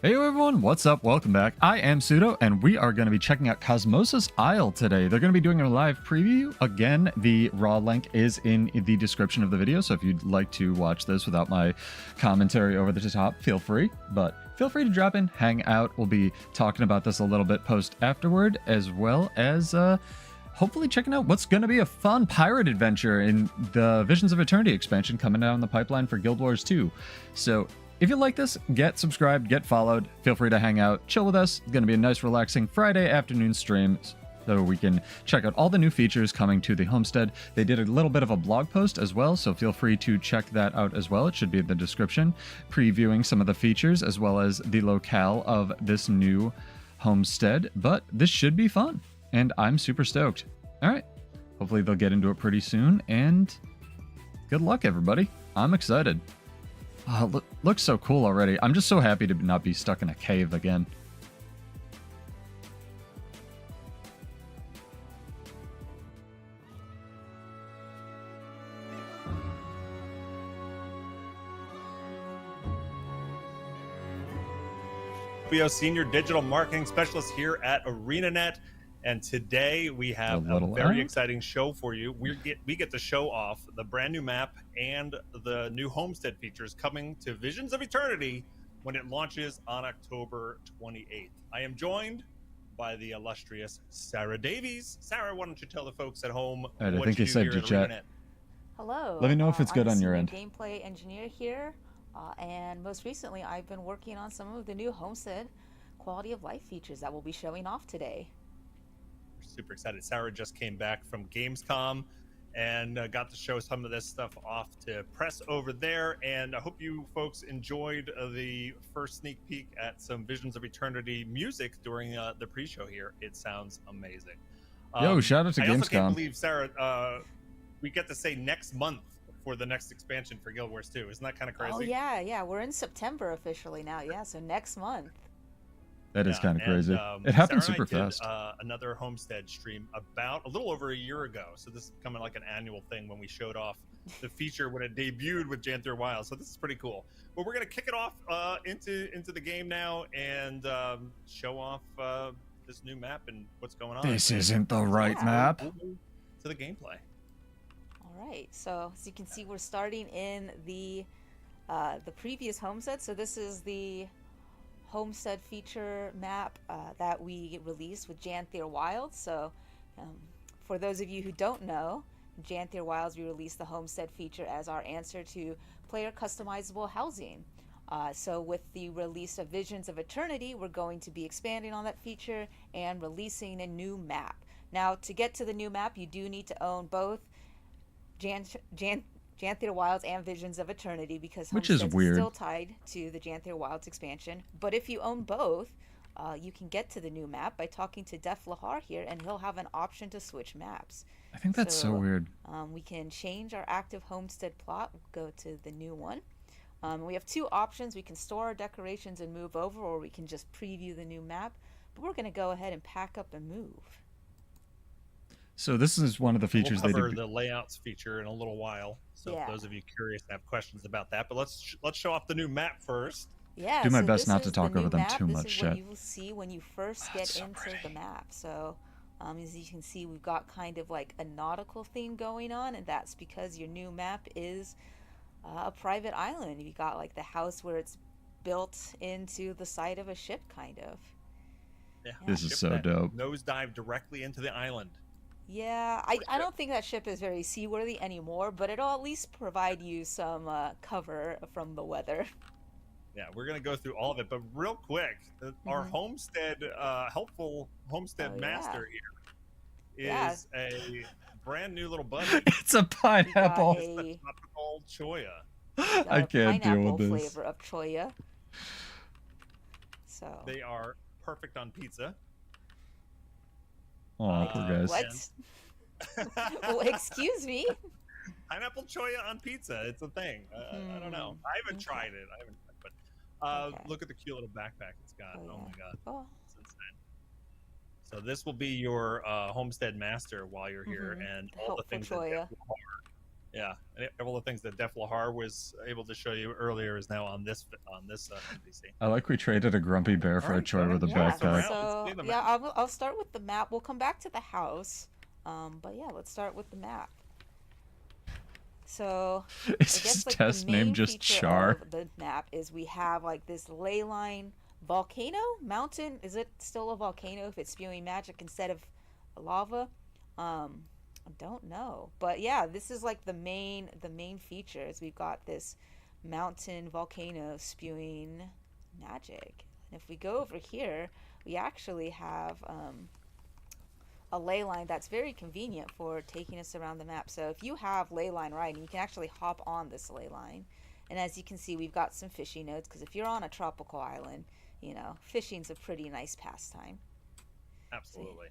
Hey everyone, what's up? Welcome back. I am Pseudo, and we are going to be checking out Cosmosus Isle today. They're going to be doing a live preview. Again, the raw link is in the description of the video, so if you'd like to watch this without my commentary over the top, feel free. But feel free to drop in, hang out. We'll be talking about this a little bit post afterward, as well as hopefully checking out what's going to be a fun pirate adventure in the Visions of Eternity expansion coming down the pipeline for Guild Wars 2. So if you like this, get subscribed, get followed, feel free to hang out, chill with us. It's going to be a nice, relaxing Friday afternoon stream so we can check out all the new features coming to the Homestead. They did a little bit of a blog post as well, so feel free to check that out as well. It should be in the description, previewing some of the features as well as the locale of this new Homestead. But this should be fun, and I'm super stoked. All right, hopefully they'll get into it pretty soon, and good luck, everybody. I'm excited. Oh, looks so cool already. I'm just so happy to not be stuck in a cave again. Senior Digital Marketing Specialist here at ArenaNet, and today we have a very exciting show for you. We get to show off the brand new map and the new Homestead features coming to Visions of Eternity when it launches on October 28th. I am joined by the illustrious Sarah Davies. Sarah, why don't you tell the folks at home I what think you you said do here your at chat. ArenaNet? Hello. Let me know if it's good I'm on your a end. gameplay engineer here, and most recently I've been working on some of the new Homestead quality of life features that we'll be showing off today. Super excited. Sarah just came back from Gamescom and got to show some of this stuff off to press over there. And I hope you folks enjoyed the first sneak peek at some Visions of Eternity music during the pre-show here. It sounds amazing. Yo, shout out to I Gamescom. also can't believe, Sarah, we get to say next month for the next expansion for Guild Wars 2. Isn't that kind of crazy? Oh yeah, we're in September officially now. Yeah, so next month. That is kind of crazy. It happened super fast. Another Homestead stream about a little over a year ago. So this is becoming like an annual thing when we showed off the feature when it debuted with Janther Wild. So this is pretty cool. But we're going to kick it off into the game now and show off this new map and what's going on. This isn't the right map. To the gameplay. All right. So as you can see, we're starting in the previous Homestead. So this is the Homestead feature map that we released with Janther Wilds. So for those of you who don't know, Janther Wilds, we released the Homestead feature as our answer to player customizable housing. So with the release of Visions of Eternity, we're going to be expanding on that feature and releasing a new map. Now, to get to the new map, you do need to own both Janther Wilds and Visions of Eternity, because Homestead is still tied to the Janther Wilds expansion. But if you own both, you can get to the new map by talking to Def Lahar here, and he'll have an option to switch maps. I think that's so weird. We can change our active Homestead plot. We'll go to the new one. We have two options. We can store our decorations and move over, or we can just preview the new map. But we're going to go ahead and pack up and move. So this is one of the features we'll cover the layouts feature in a little while. So if those of you curious have questions about that, but let's show off the new map first. Yeah. Do my best not to talk over them too much. This is what you will see when you first get into the map. So as you can see, we've got kind of like a nautical theme going on, and that's because your new map is a private island. You got like the house where it's built into the side of a ship, kind of. Yeah. This is so dope. Nosedive directly into the island. Yeah, I don't think that ship is very seaworthy anymore, but it'll at least provide you some cover from the weather. Yeah, we're going to go through all of it, but real quick, our Homestead, helpful Homestead master here is a brand new little buddy. It's a pineapple. It's the tropical choya. I can't deal with this. Flavor of choya. So they are perfect on pizza. Oh, poor guys. What? Well, excuse me. Pineapple choya on pizza. It's a thing. I don't know. I haven't tried it. But look at the cute little backpack it's got. Oh my god. Oh. It's insane. So this will be your Homestead master while you're here, and all the things that Yeah, and all the things that Def Lahar was able to show you earlier is now on this NPC. I like we traded a grumpy bear for a Alright, Choi with a Yeah, backpack. so yeah, I'll start with the map. We'll come back to the house. But yeah, let's start with the map. So I Is guess his like test the main name just feature Char? of the map is we have like this ley line volcano mountain. Is it still a volcano if it's spewing magic instead of lava? I don't know. But yeah, this is like the main features. We've got this mountain volcano spewing magic. And if we go over here, we actually have a ley line that's very convenient for taking us around the map. So if you have ley line riding, you can actually hop on this ley line. And as you can see, we've got some fishing nodes because if you're on a tropical island, fishing's a pretty nice pastime. Absolutely.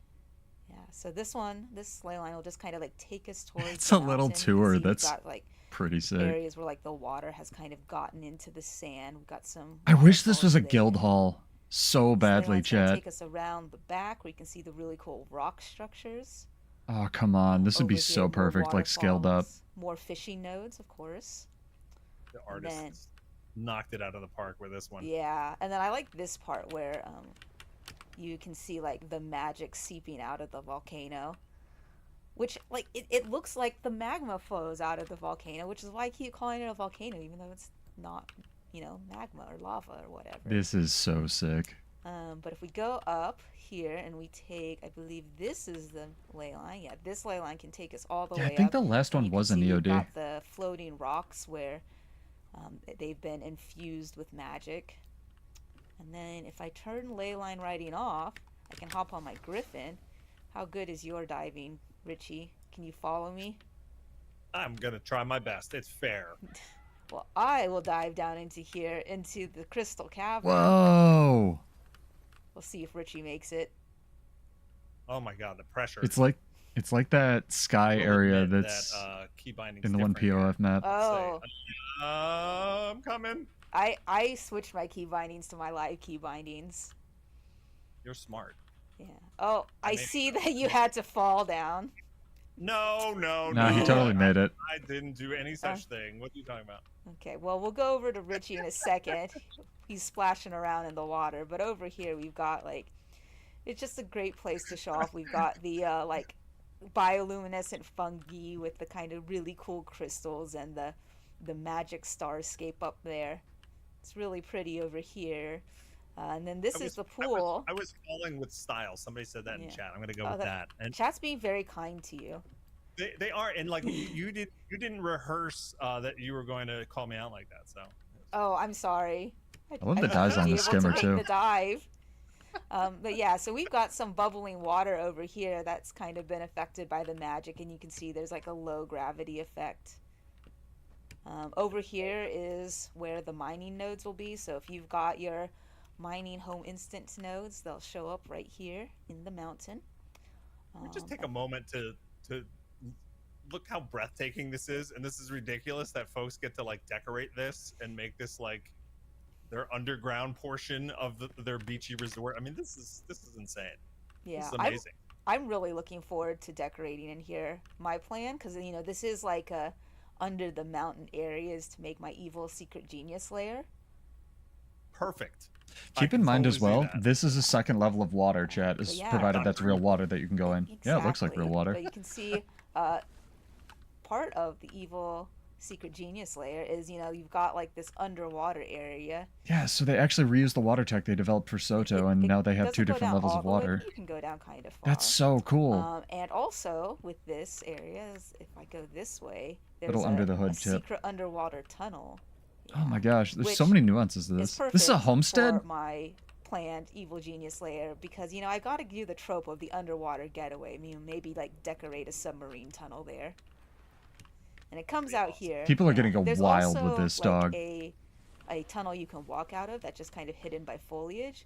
Yeah, so this ley line will just kind of like take us towards It's the a little mountain. tour. We've That's got like pretty sick. areas where like the water has kind of gotten into the sand. We've got some. I wish this was a waterfalls guild there. hall so This ley badly, line's gonna chat. take us around the back where you can see the really cool rock structures. Oh, come on. This would be Over so here, more perfect, like scaled up. waterfalls, more fishing nodes, of course. The And artists knocked it out of the park with this one. yeah, and then I like this part where you can see like the magic seeping out of the volcano, which like it looks like the magma flows out of the volcano, which is why I keep calling it a volcano, even though it's not, magma or lava or whatever. This is so sick. But if we go up here and we take, I believe this is the ley line. Yeah, this ley line can take us all the Yeah, way I think up. the last And one you can was an see we've EOD. got the floating rocks where they've been infused with magic. And then if I turn ley line riding off, I can hop on my griffin. How good is your diving, Richie? Can you follow me? I'm gonna try my best. It's fair. Well, I will dive down into here, into the crystal cavern. Whoa! We'll see if Richie makes it. Oh my god, the pressure. It's like that sky We'll area admit that's that, key binding's in the one different POF map. Oh, here. I'm coming. I switched my key bindings to my live key bindings. You're smart. Yeah. Oh, I mean- see that you had to fall down. No, No, he totally made it. I didn't do any such thing. What are you talking about? Okay, well, we'll go over to Richie in a second. He's splashing around in the water, but over here we've got like, it's just a great place to show off. We've got the like bioluminescent fungi with the kind of really cool crystals and the magic starscape up there. It's really pretty over here. And then this is the pool. I was falling with style. Somebody said that in Yeah. chat. I'm gonna go with that. And Chat's being very kind to you. they are, and like you didn't rehearse that you were going to call me out like that. So Oh, I'm sorry. I love the thought dives you'd on be the able to skimmer, make too. The dive. But yeah, so we've got some bubbling water over here that's kind of been affected by the magic, and you can see there's like a low gravity effect. Over here is where the mining nodes will be. So if you've got your mining home instance nodes, they'll show up right here in the mountain. we just take a moment to look how breathtaking this is, and this is ridiculous that folks get to like decorate this and make this like their underground portion of their beachy resort. I mean, this is insane. Yeah, This is amazing. I'm really looking forward to decorating in here. My plan, because this is like a under the mountain areas to make my evil secret genius lair. Perfect. Keep I in can mind as totally see well, that. this is a second level of water, chat, is Yeah. provided that's real water that you can go in. Yeah, it looks like real Exactly. water. But you can see part of the evil secret genius layer is, you've got like this underwater area. Yeah, so they actually reused the water tech they developed for Soto, and now they have doesn't two go different down levels all of the way, water. but you can go down kind of far. That's so cool. And also with this area, if I go this way, there's Little under the hood a tip. secret underwater tunnel. Oh my gosh, there's so Which many nuances to It's this. perfect This is a homestead? for my planned evil genius layer because I gotta do the trope of the underwater getaway. I mean, maybe like decorate a submarine tunnel there. And it comes out here. People are gonna go There's wild also, with this, like, dog. a tunnel you can walk out of that's just kind of hidden by foliage,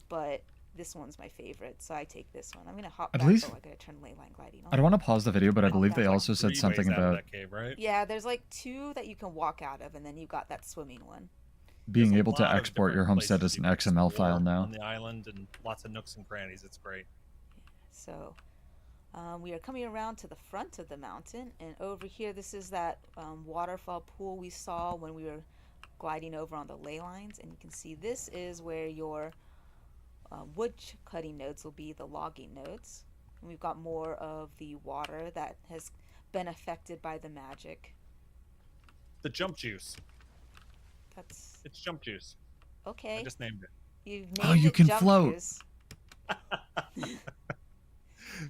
but this one's my favorite, so I take this one. I'm gonna hop I back. believe- Oh, I gotta turn ley line gliding on. I don't want to pause the video, but I believe they that's also said 3 something ways out of about that cave, right? Yeah, there's like 2 that you can walk out of, and then you've got that swimming one. being There's a able to lot of export your different homestead places as you an can XML explore file now. on the island, and lots of nooks and crannies. It's great. So We are coming around to the front of the mountain, and over here, this is that waterfall pool we saw when we were gliding over on the ley lines, and you can see this is where your wood cutting nodes will be, the logging nodes. And we've got more of the water that has been affected by the magic. The jump juice. It's jump juice. Okay. I just named it. You've named you it can jump float. Juice.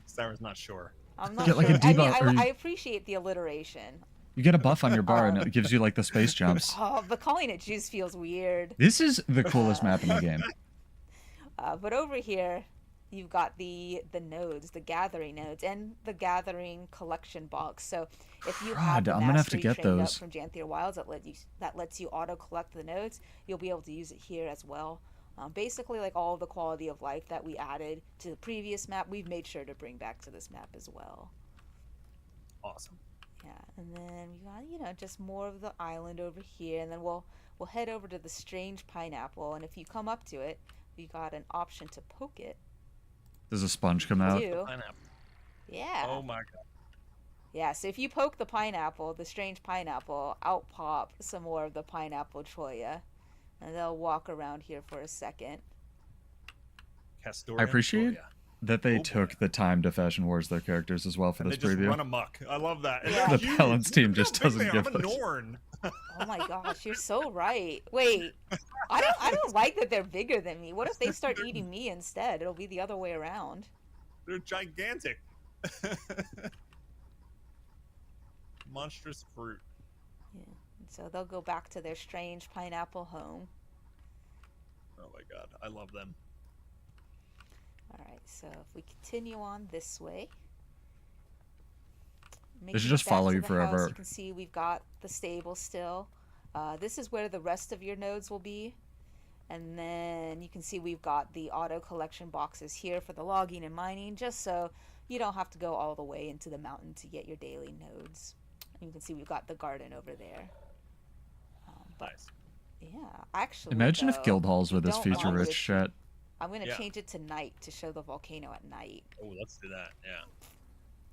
Sarah's not sure. I'm not Get like sure. a debuff, I mean, or I appreciate the alliteration. you get a buff on your bar and it gives you like the space jumps. Oh, but calling it juice feels weird. This is the coolest map in the game. But over here, you've got the nodes, the gathering nodes, and the gathering collection box. So if you have the I'm gonna have to mastery get trained up those. from Janthier Wilds that lets you auto collect the nodes, you'll be able to use it here as well. Basically, like all the quality of life that we added to the previous map, we've made sure to bring back to this map as well. Awesome. Yeah, and then we got just more of the island over here, and then we'll head over to the strange pineapple. And if you come up to it, we got an option to poke it. Does a sponge come out? Pineapple. Yeah. Oh my god. Yeah, so if you poke the pineapple, the strange pineapple, out pop some more of the pineapple Troya. And they'll walk around here for a second. Castorian I appreciate Troya. that they took the time to Fashion Wars their characters as well for And this they just preview. run amok. I love that. And Yeah. they're The huge. balance team Look how just big doesn't they are. give I'm a us- Norn. Oh my gosh, you're so right. Wait, I don't like that they're bigger than me. What if they start eating me instead? It'll be the other way around. They're gigantic. Monstrous fruit. Yeah. So they'll go back to their strange pineapple home. Oh my god, I love them. All right, so if we continue on this way, They should just follow you forever. You can see we've got the stable still. This is where the rest of your nodes will be. And then you can see we've got the auto collection boxes here for the logging and mining, just so you don't have to go all the way into the mountain to get your daily nodes. And you can see we've got the garden over there. Nice. Yeah, actually, Imagine if though, guild halls were we this don't feature want rich, this- chat. I'm going to Yeah. change it to night to show the volcano at night. Oh, let's do that. Yeah.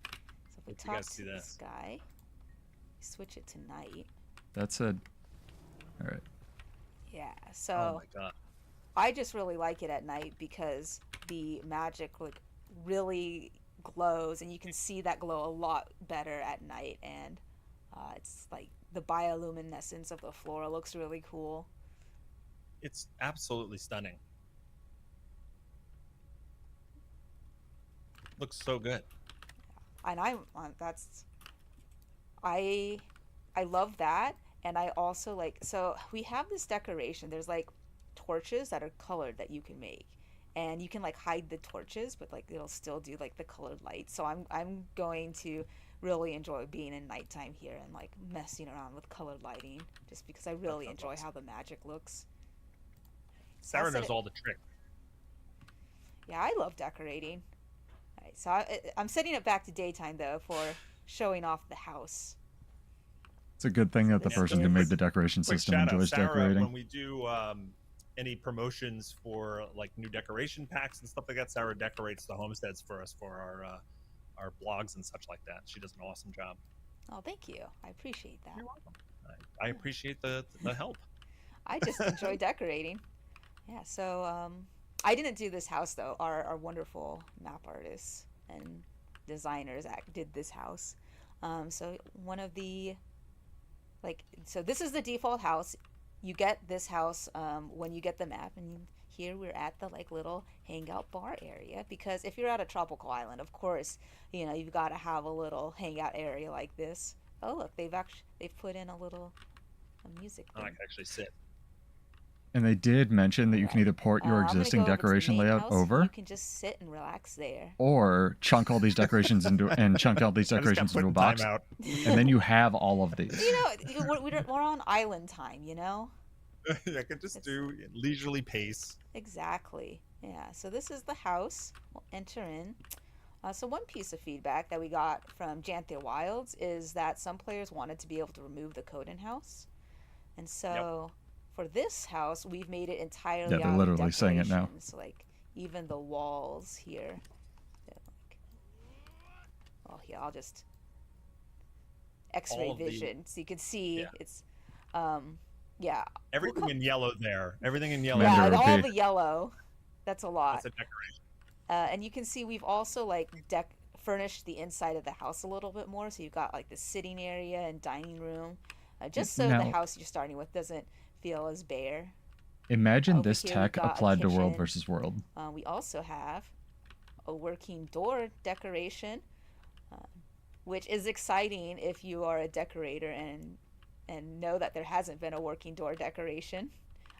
So if we Let you talk guys to see that. this guy, switch it to night. That's a... Alright. Yeah, Oh so my god. I just really like it at night because the magic really glows, and you can see that glow a lot better at night. And it's like the bioluminescence of the flora looks really cool. It's absolutely stunning. Looks so good. And I love that. And I also like, so we have this decoration. There's like torches that are colored that you can make, and you can like hide the torches, but like it'll still do like the colored light. So I'm going to really enjoy being in nighttime here and like messing around with colored lighting, just because I really sounds enjoy awesome. how the magic looks. Sarah set knows it- all the tricks. Yeah, I love decorating. All right, so I'm setting it back to daytime though for showing off the house. It's a good thing that the Yeah, person who quick- made the decoration Quick system shout out, enjoys Sarah, decorating. when we do any promotions for like new decoration packs and stuff like that, Sarah decorates the homesteads for us for our blogs and such like that. She does an awesome job. Oh, thank you. I appreciate that. You're welcome. I appreciate the help. I just enjoy decorating. Yeah, so I didn't do this house though. Our wonderful map artists and designers did this house. So one of the so this is the default house. You get this house when you get the map, and here we're at the little hangout bar area, because if you're at a tropical island, of course, you've got to have a little hangout area like this. Oh look, they've put in a music Oh, I thing. can actually sit. And they did mention that you can either port your I'm gonna existing go over to the decoration main layout house. over, You can just sit and relax there. or chunk all these decorations into and chunk all these I just got decorations put into a in box, timeout. and then you have all of these. We're on island time, I could just do leisurely pace. Exactly. Yeah. So this is the house. We'll enter in. So one piece of feedback that we got from Janthier Wilds is that some players wanted to be able to remove the code in house, and so for this house we've made it entirely. Yeah, they're out of literally saying it now. decorations. Like even the walls here. Oh yeah, I'll just X-ray vision so you can see it's yeah. Everything in yellow there. Everything in yellow. Commander Yeah, OP. all the yellow. That's a lot. That's a decoration. And you can see we've also like furnished the inside of the house a little bit more. So you've got like the sitting area and dining room, just so the house you're starting with doesn't feel as bare. Imagine this tech applied to world versus world. We also have a working door decoration, which is exciting if you are a decorator and know that there hasn't been a working door decoration.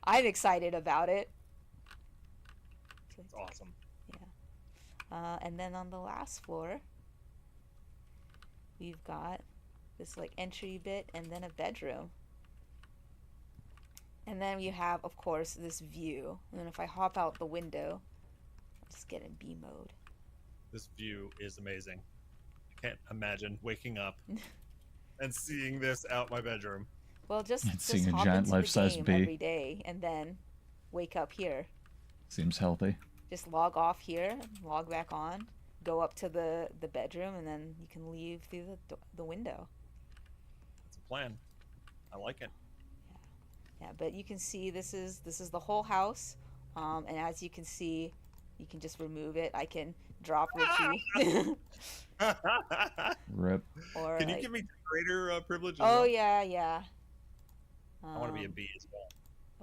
I'm excited about it. It's awesome. Yeah. And then on the last floor, we've got this like entry bit and then a bedroom. And then you have, of course, this view. And if I hop out the window, I'll just get in B mode. This view is amazing. I can't imagine waking up and seeing this out my bedroom. Well, just seeing hop a giant into life-size the game bee every day and then wake up here. Seems healthy. Just log off here, log back on, go up to the bedroom, and then you can leave through the window. That's a plan. I like it. Yeah, but you can see this is the whole house, and as you can see, you can just remove it. I can drop Richie. Rip. Or can you give me decorator privilege? Oh well? Yeah. I want to be a bee as well.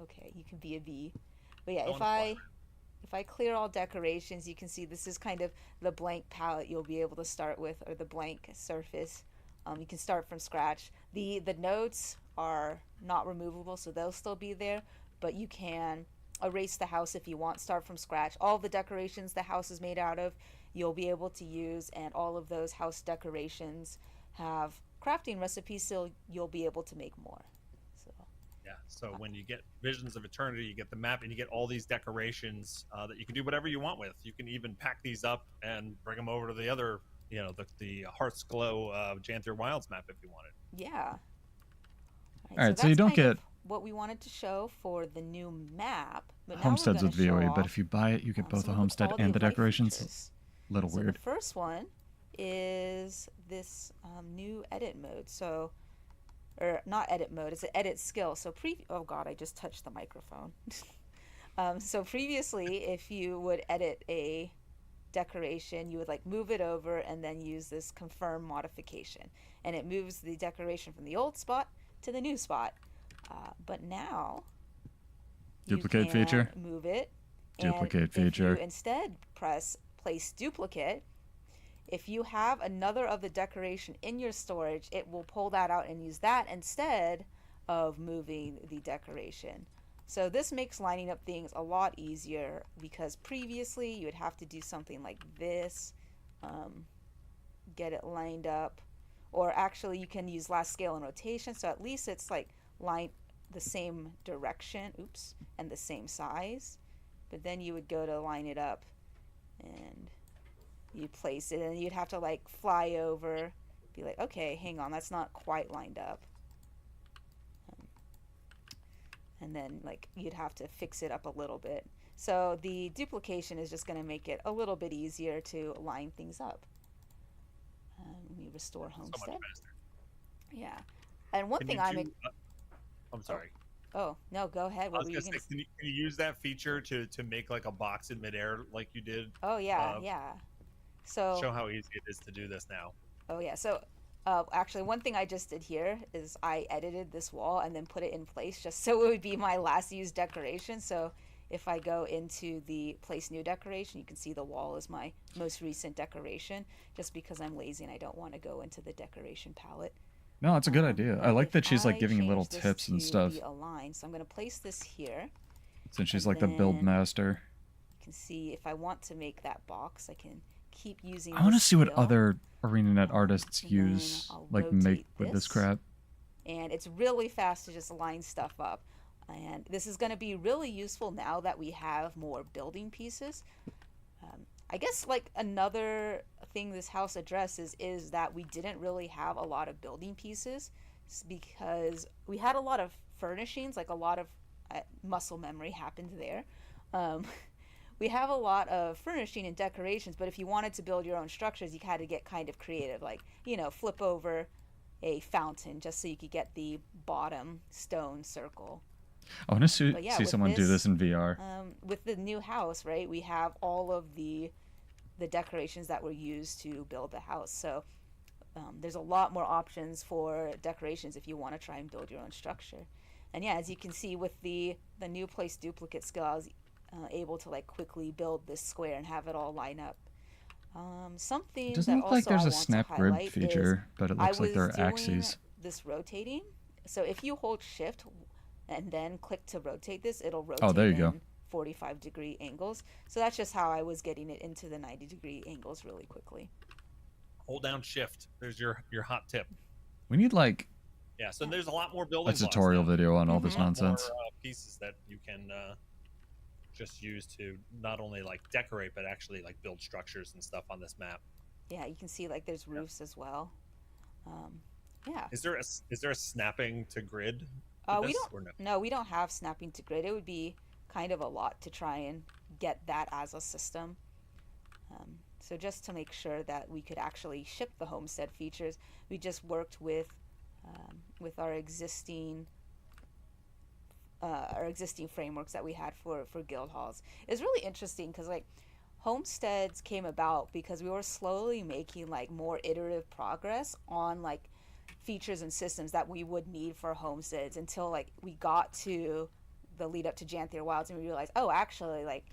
Okay, you can be a bee. But yeah, if I clear all decorations, you can see this is kind of the blank palette you'll be able to start with, or the blank surface. You can start from scratch. The nodes are not removable, so they'll still be there, but you can erase the house if you want, start from scratch. All the decorations the house is made out of, you'll be able to use, and all of those house decorations have crafting recipes, so you'll be able to make more. So when you get Visions of Eternity, you get the map, and you get all these decorations that you can do whatever you want with. You can even pack these up and bring them over to the other, the Hearth's Glow Janther Wilds map if you wanted. Yeah. All right, so you don't get what we wanted to show for the new map. But Homesteads with VOE, but if you buy it, you get both the homestead and the decorations. A little weird. The first one is this new edit mode. So, or not edit mode, it's an edit skill. So oh god, I just touched the microphone. So previously, if you would edit a decoration, you would like move it over and then use this confirm modification, and it moves the decoration from the old spot to the new spot. But now duplicate feature, move it, duplicate feature. If you instead press place duplicate, if you have another of the decoration in your storage, it will pull that out and use that instead of moving the decoration. So this makes lining up things a lot easier, because previously you would have to do something like this, get it lined up, or actually you can use last scale and rotation, so at least it's like lined the same direction, and the same size. But then you would go to line it up and you'd place it, and you'd have to like fly over, be like, okay, hang on, that's not quite lined up. And then like you'd have to fix it up a little bit. So the duplication is just going to make it a little bit easier to line things up. Let me restore Homestead. So much faster. Yeah. And one thing I'm sorry. Oh, no, go ahead. What I was going to say, can you use that feature to make like a box in midair like you did? Oh, yeah, yeah. So show how easy it is to do this now. Oh, yeah. So actually, one thing I just did here is I edited this wall and then put it in place just so it would be my last used decoration. So if I go into the place new decoration, you can see the wall is my most recent decoration, just because I'm lazy and I don't want to go into the decoration palette. No, that's a good idea. I like that she's like giving you little tips and stuff. Align. So I'm going to place this here. Since she's like the build master. You can see if I want to make that box, I can keep using. I want to see what other ArenaNet artists use, like make with this crap. And it's really fast to just line stuff up. And this is going to be really useful now that we have more building pieces. I guess like another thing this house addresses is that we didn't really have a lot of building pieces, because we had a lot of furnishings, like a lot of muscle memory happened there. we have a lot of furnishing and decorations, but if you wanted to build your own structures, you had to get kind of creative, like, flip over a fountain just so you could get the bottom stone circle. I want to But yeah, see someone do this in VR. with the new house, right, we have all of the decorations that were used to build the house. So there's a lot more options for decorations if you want to try and build your own structure. And yeah, as you can see with the new place duplicate skill, I was able to like quickly build this square and have it all line up. Something It doesn't that look like also there's I a want snap to grid highlight feature, but it I looks like there was are doing axes. this rotating. So if you hold shift and then click to rotate this, it'll rotate Oh, there you go. 45-degree angles. So that's just how I was getting it into the 90-degree angles really quickly. Hold down shift. There's your hot tip. We need like Yeah, so there's a lot more building a blocks tutorial now. video on all this Mhm. nonsense. More pieces that you can just use to not only like decorate but actually like build structures and stuff on this map. Yeah, you can see like there's roofs as well. Yeah. Is there a snapping to grid? We This, don't. or no? No, we don't have snapping to grid. It would be kind of a lot to try and get that as a system. So just to make sure that we could actually ship the homestead features, we just worked with our existing frameworks that we had for guild halls. It's really interesting because like homesteads came about because we were slowly making like more iterative progress on like features and systems that we would need for homesteads until like we got to the lead up to Janthier Wilds and we realized, oh, actually like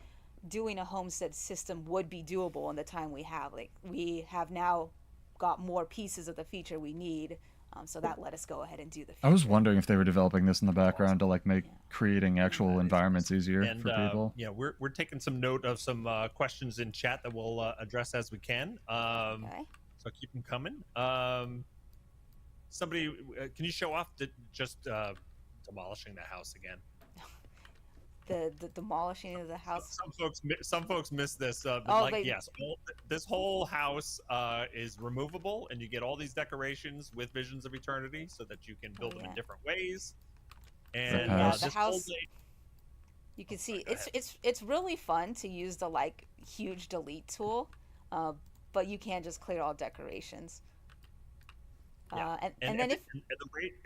doing a homestead system would be doable in the time we have. Like we have now got more pieces of the feature we need. So that let us go ahead and do the feature. I was wondering if they were developing this in the background to like make creating actual environments easier And for people. yeah, we're taking some note of some questions in chat that we'll address as we can. Okay. So keep them coming. Somebody, can you show off just demolishing the house again? The demolishing of the house. Some folks miss this. But Oh, like, they- yes, this whole house is removable, and you get all these decorations with Visions of Eternity, so that you can build them in different ways. And Yeah, the this house- whole You can see go it's really fun to use the like huge delete tool, but you can just clear all decorations. Yeah. And then if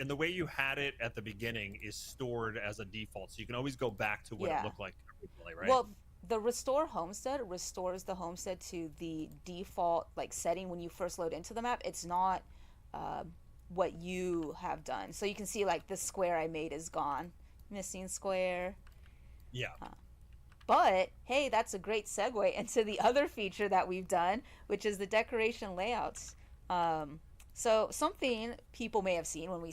and the way you had it at the beginning is stored as a default, so you can always go back to what it looked like originally, right? well, the restore homestead restores the homestead to the default like setting when you first load into the map. It's not what you have done. So you can see like this square I made is gone, missing square. Yeah. But hey, that's a great segue into the other feature that we've done, which is the decoration layouts. So something people may have seen when we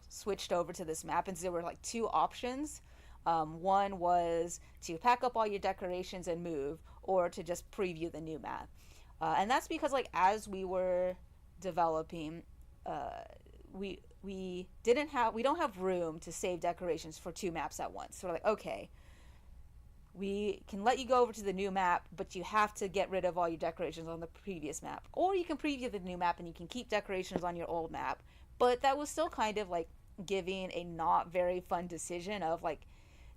switched over to this map, and there were like two options. One was to pack up all your decorations and move, or to just preview the new map. And that's because like as we were developing, we don't have room to save decorations for two maps at once. So we're like, okay, we can let you go over to the new map, but you have to get rid of all your decorations on the previous map. Or you can preview the new map and you can keep decorations on your old map. But that was still kind of like giving a not very fun decision of like,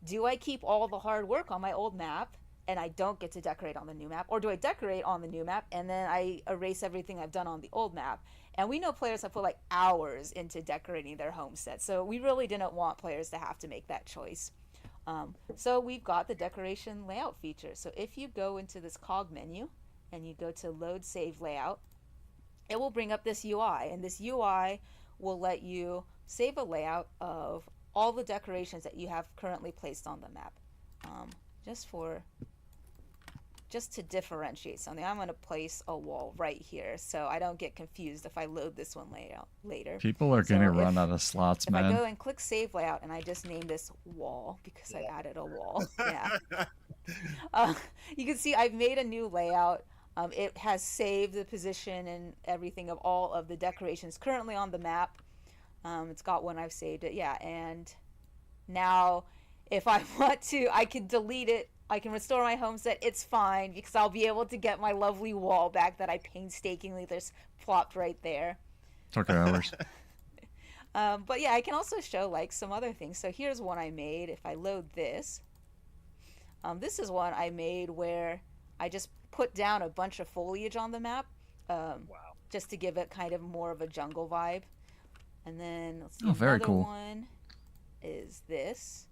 do I keep all the hard work on my old map and I don't get to decorate on the new map? Or do I decorate on the new map and then I erase everything I've done on the old map? And we know players have put like hours into decorating their homestead. So we really didn't want players to have to make that choice. So we've got the decoration layout feature. So if you go into this cog menu and you go to load save layout, it will bring up this UI, and this UI will let you save a layout of all the decorations that you have currently placed on the map. Just to differentiate something, I'm going to place a wall right here so I don't get confused if I load this one layout later. People are going to run out of slots, man. If I go and click save layout and I just name this wall because I added a wall. Yeah. You can see I've made a new layout. It has saved the position and everything of all of the decorations currently on the map. It's got when I've saved it. Yeah. And now if I want to, I can delete it. I can restore my homestead. It's fine because I'll be able to get my lovely wall back that I painstakingly just plopped right there. Took hours. But yeah, I can also show like some other things. So here's one I made. If I load this, This is one I made where I just put down a bunch of foliage on the map, Wow. just to give it kind of more of a jungle vibe. And then let's see, Oh, very another cool. one is this,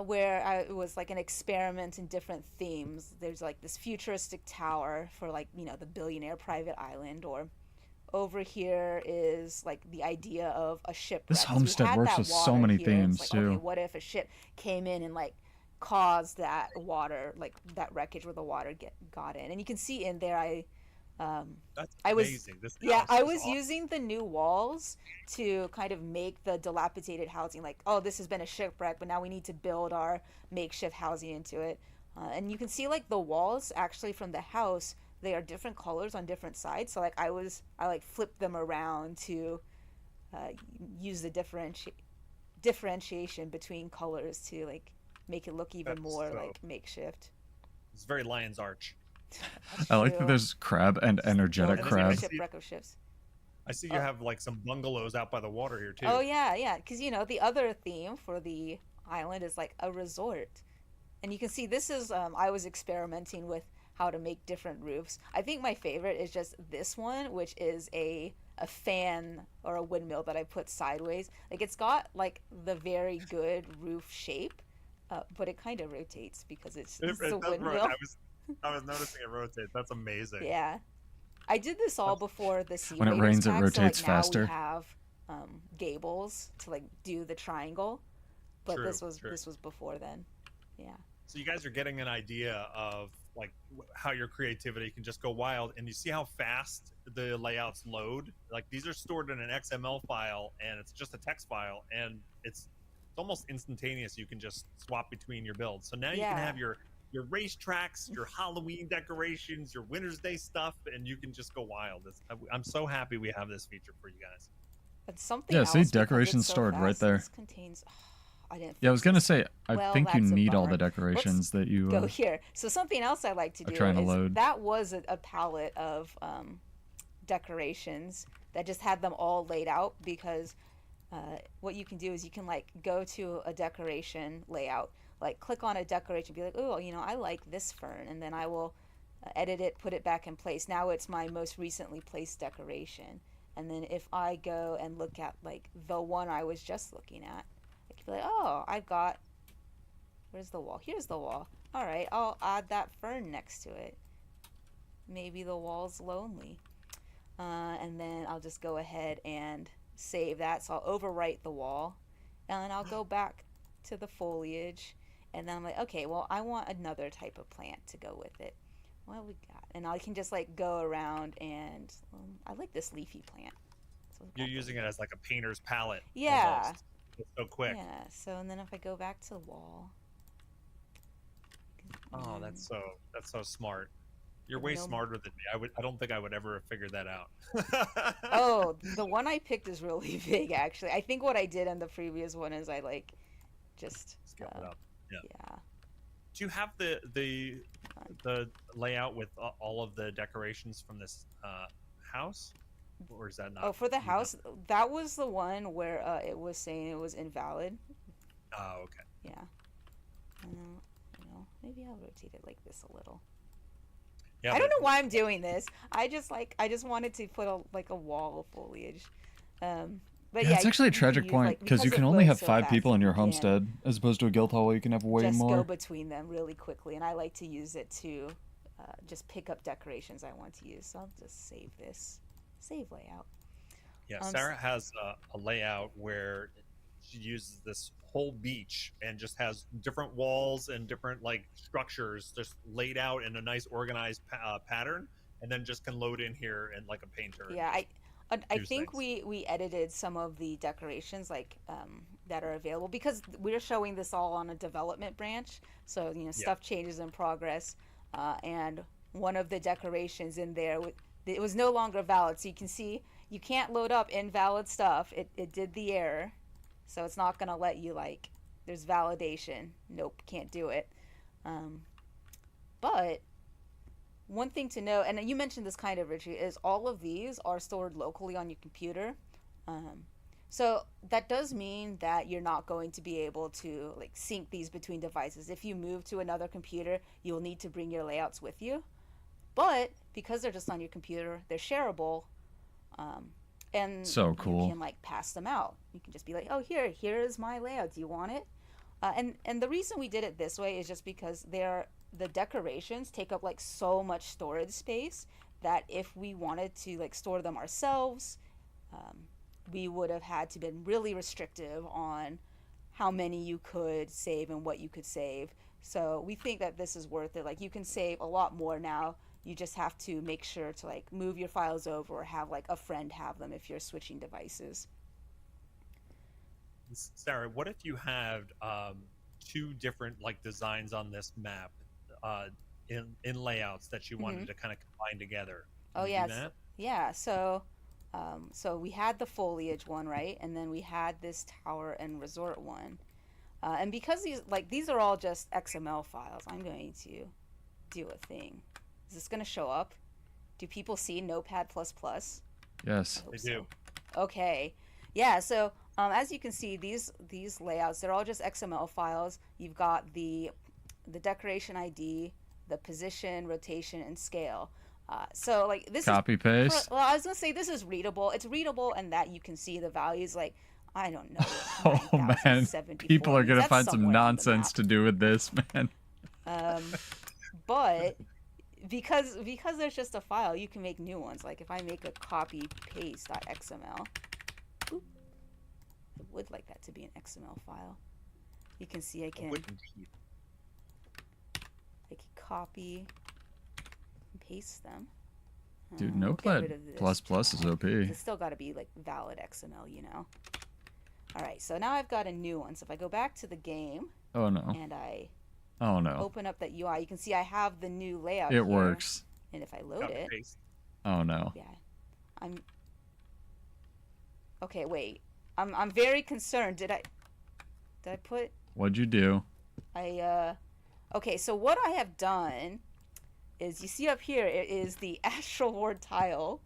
where it was like an experiment in different themes. There's like this futuristic tower for like, the billionaire private island, or over here is like the idea of a This shipwreck. 'Cause we homestead had works that with so water many here, and it's themes like, okay, too. what if a ship came in and like caused that water, like that wreckage where the water got in? And you can see in there, um, That's I was, amazing. This yeah, house I is was awesome. using the new walls to kind of make the dilapidated housing like, oh, this has been a shipwreck, but now we need to build our makeshift housing into it. And you can see like the walls actually from the house, they are different colors on different sides. So like I like flipped them around to uh, use the differentiation between colors to like make it look even That's more so. like makeshift. It's very Lion's Arch. That's I like that true. there's crab and Just energetic And building then a I crab. see shipwreck of ships. I see you Oh, have like some bungalows out by the water here oh too. yeah, yeah. Because the other theme for the island is like a resort, and you can see this is I was experimenting with how to make different roofs. I think my favorite is just this one, which is a fan or a windmill that I put sideways. Like it's got like the very good roof shape, but it kind of rotates because it's a It does. windmill. I was noticing it rotate. That's amazing. Yeah. I did this all That's before the Sea When it Raiders rains, it pack, so like rotates now we faster. have gables to like do the triangle, but true. this was True. this was before then. Yeah. So you guys are getting an idea of like how your creativity can just go wild, and you see how fast the layouts load. Like these are stored in an XML file, and it's just a text file, and it's almost instantaneous. You can just swap between your builds. So now you can Yeah. have your racetracks, your Halloween decorations, your Winter's Day stuff, and you can just go wild. I'm so happy we have this feature for you guys. And something Yeah, see, else because it's decorations so stored right fast. there. This contains. I didn't Yeah, I was fix gonna this. say, I Well, think you that's a need all the bummer. Let's decorations that you go here. So something else I like to are do trying to is load. that was a palette of decorations that just had them all laid out because what you can do is you can like go to a decoration layout, like click on a decoration, be like, oh, I like this fern, and then I will edit it, put it back in place. Now it's my most recently placed decoration. And then if I go and look at like the one I was just looking at, I can be like, oh, I've got, where's the wall? Here's the wall. All right, I'll add that fern next to it. Maybe the wall's lonely. And then I'll just go ahead and save that. So I'll overwrite the wall, and then I'll go back to the foliage, and then I'm like, okay, well, I want another type of plant to go with it. What we got? And I can just like go around and I like this leafy plant. So You're using it as like a painter's palette yeah, almost. It's so quick. yeah. So and then if I go back to the wall, and Oh, then that's so smart. You're and then way it'll smarter than me. I don't think I would ever have figured that out. oh, the one I picked is really big, actually. I think what I did in the previous one is I like just Scale it up. Yeah. yeah. Do you have the layout with all of the decorations from this house, or is that Oh, not? for the Do you know? house, that was the one where it was saying it was invalid. Oh, okay. Yeah. And then, maybe I'll rotate it like this a little. Yeah, I don't but know why I'm doing this. I just wanted to put a wall of foliage. But Yeah, yeah, it's actually a you can tragic use point like because you because can it only loads have so 5 people fast, in your you can homestead as opposed to a guild hall where you can have way just go more. between them really quickly, and I like to use it to just pick up decorations I want to use. So I'll just save this, save layout. yeah, Um, Sarah has a layout where she uses this whole beach and just has different walls and different like structures just laid out in a nice organized pattern, and then just can load in here and like a painter and yeah, just I do think things. we edited some of the decorations like that are available because we're showing this all on a development branch. So Yeah, stuff changes in progress, and one of the decorations in there it was no longer valid. So you can see you can't load up invalid stuff. It did the error, so it's not gonna let you like. There's validation. Nope, can't do it. Um, but one thing to know, and you mentioned this kind of, Richie, is all of these are stored locally on your computer. Um, So that does mean that you're not going to be able to like sync these between devices. If you move to another computer, you'll need to bring your layouts with you. But because they're just on your computer, they're shareable, um, and So you cool. can like pass them out. You can just be like, "Oh, here is my layout. Do you want it?" And the reason we did it this way is just because the decorations take up like so much storage space that if we wanted to like store them ourselves, um, we would have had to been really restrictive on how many you could save and what you could save. So we think that this is worth it. Like you can save a lot more now. You just have to make sure to like move your files over or have like a friend have them if you're switching devices. Sarah, what if you had two different like designs on this map uh, in layouts that you Mm-hmm. wanted to kind of combine together? Oh Can you do yes, that? yeah. So we had the foliage one, right, and then we had this tower and resort one. And because these are all just XML files, I'm going to do a thing. Is this going to show up? Do people see Notepad++? I Yes. hope They so. do. Okay. Yeah, so as you can see, these layouts, they're all just XML files. You've got the decoration ID, the position, rotation, and scale. So like this is Copy paste. well, I was gonna say this is readable. It's readable and that you can see the values. Like I don't know what Oh man, 9074 people are means. gonna That's find some somewhere on the nonsense map. to do with this, man. Um, but because there's just a file, you can make new ones. Like if I make a copy paste.xml, oop, I would like that to be an XML file. You can see I wouldn't keep. I can copy and paste them. Dude, We'll get rid Notepad++ of this is OP. it's still got to be like valid XML, you know. All right, so now I've got a new one. So if I go back to the game Oh no. and I Oh no. open up that UI, you can see I have the new layout It here. works. And if I load Copy it, paste. Oh no. yeah, I'm okay. Wait, I'm very concerned. Did I put What'd you do? I okay? So what I have done is you see up here it is the Astral Ward tile,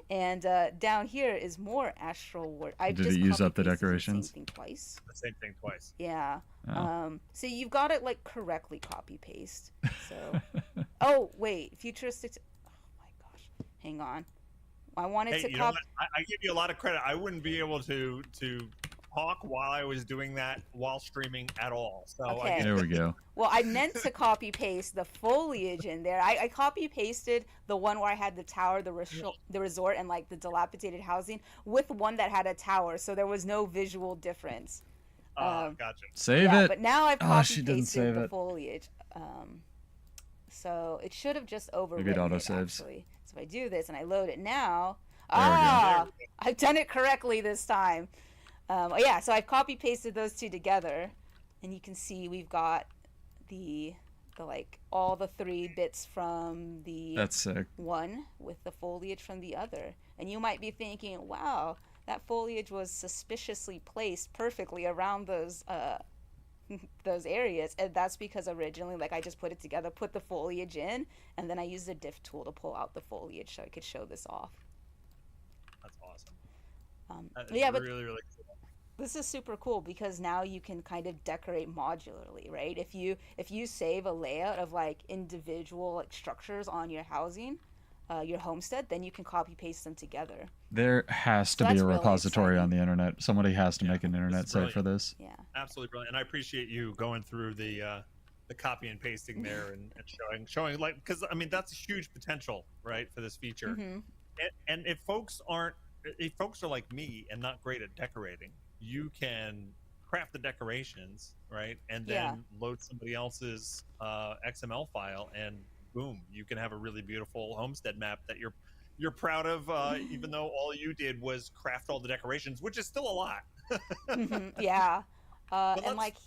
and down here is more Astral Ward. I've Did just it use copy up the pasted decorations? same thing twice. The same thing twice. Yeah. Oh. So you've got it like correctly copy paste. So oh wait, futuristic. Oh my gosh, hang on. I wanted Hey, to you know copy. what? I give you a lot of credit. I wouldn't be able to talk while I was doing that while streaming at all. So Okay. There we go. Well, I meant to copy paste the foliage in there. I copy pasted the one where I had the tower, the resort, and like the dilapidated housing with one that had a tower, so there was no visual difference. gotcha. Save Yeah, it. but now I've Oh, copy she didn't pasted save the it. foliage. So it should have just overwritten Maybe it it auto-saves. actually. So if I do this and I load it now, There we go. ah, I've done it correctly this time. Yeah, so I've copy pasted those two together, and you can see we've got the like all the 3 bits from the That's sick. one with the foliage from the other. And you might be thinking, wow, that foliage was suspiciously placed perfectly around those those areas, and that's because originally like I just put it together, put the foliage in, and then I used the diff tool to pull out the foliage so I could show this off. That's awesome. That is Yeah, but really, really cool. this is super cool because now you can kind of decorate modularly, right? If you save a layout of like individual like structures on your housing, your homestead, then you can copy paste them together. There has So to be that's a really repository on exciting. the internet. Somebody has to Yeah, make an this internet is site for brilliant. this. Yeah. Absolutely brilliant. And I appreciate you going through the copy and pasting there and showing like because I mean that's a huge potential, right, for this feature. Mhm. And if folks are like me and not great at decorating, you can craft the decorations, right, and Yeah. then load somebody else's XML file, and boom, you can have a really beautiful homestead map that you're proud of, even though all you did was craft all the decorations, which is still a lot. Mhm. Yeah. But And let's like talk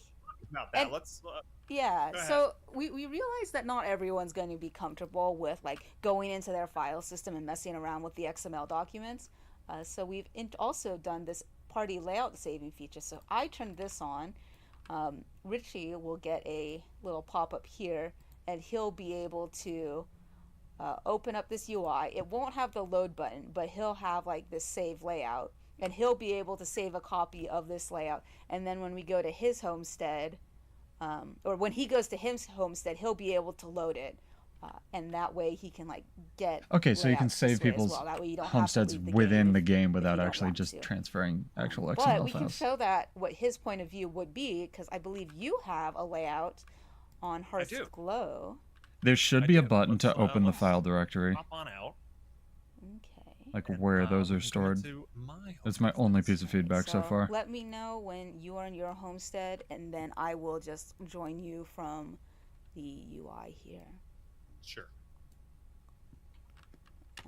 about that. and Let's yeah, go ahead. so we realize that not everyone's going to be comfortable with like going into their file system and messing around with the XML documents. So we've also done this party layout saving feature. So I turn this on. Richie will get a little pop up here, and he'll be able to open up this UI. It won't have the load button, but he'll have like this save layout. and he'll be able to save a copy of this layout. And then when we go to his homestead, or when he goes to his homestead, he'll be able to load it. And that way he can like get. Okay, so you can save people's That way you don't homesteads have to within the game if without you don't actually want just to. transferring actual XML But we files. can show that what his point of view would be, because I believe you have a layout on Hearth's Glow. There should be a button to open the file directory. Hop on out. Okay. Like where those are stored. That's my only piece of feedback so far. Let me know when you are in your homestead, and then I will just join you from the UI here. Sure.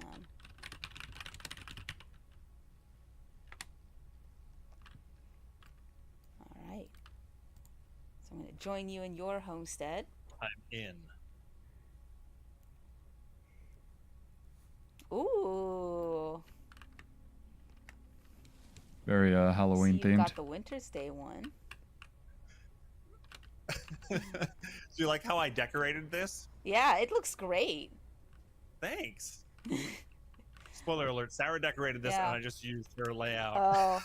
All right. So I'm going to join you in your homestead. I'm in. Ooh. Very Halloween So you themed. got the Winter's Day one. Do you like how I decorated this? Yeah, it looks great. Thanks. Spoiler alert, Sarah decorated this and I just used her layout. Oh,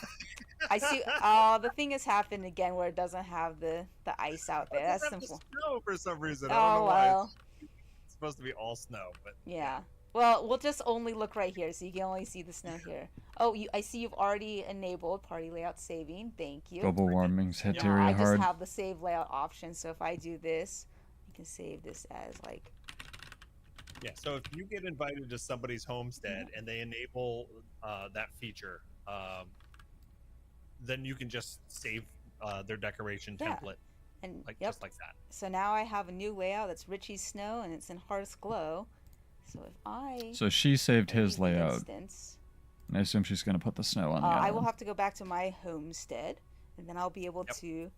I see. Oh, the thing has happened again where it doesn't have the ice out there. That's simple. Snow for some reason. Oh, I don't know well. why. It's supposed to be all snow, but yeah. Well, we'll just only look right here, so you can only see the snow here. Oh, I see you've already enabled party layout saving. Thank you. Global warming's hit area I hard. just have the save layout option, so if I do this, you can save this as like. Yeah, so if you get invited to somebody's homestead and they enable that feature, then you can just save their decoration template, and just like that. So now I have a new layout that's Richie's Snow, and it's in Hearth's Glow. So if I... So she saved his layout. Instance, And I assume she's going to put the snow on the island. I will have to go back to my homestead, and then I'll be able to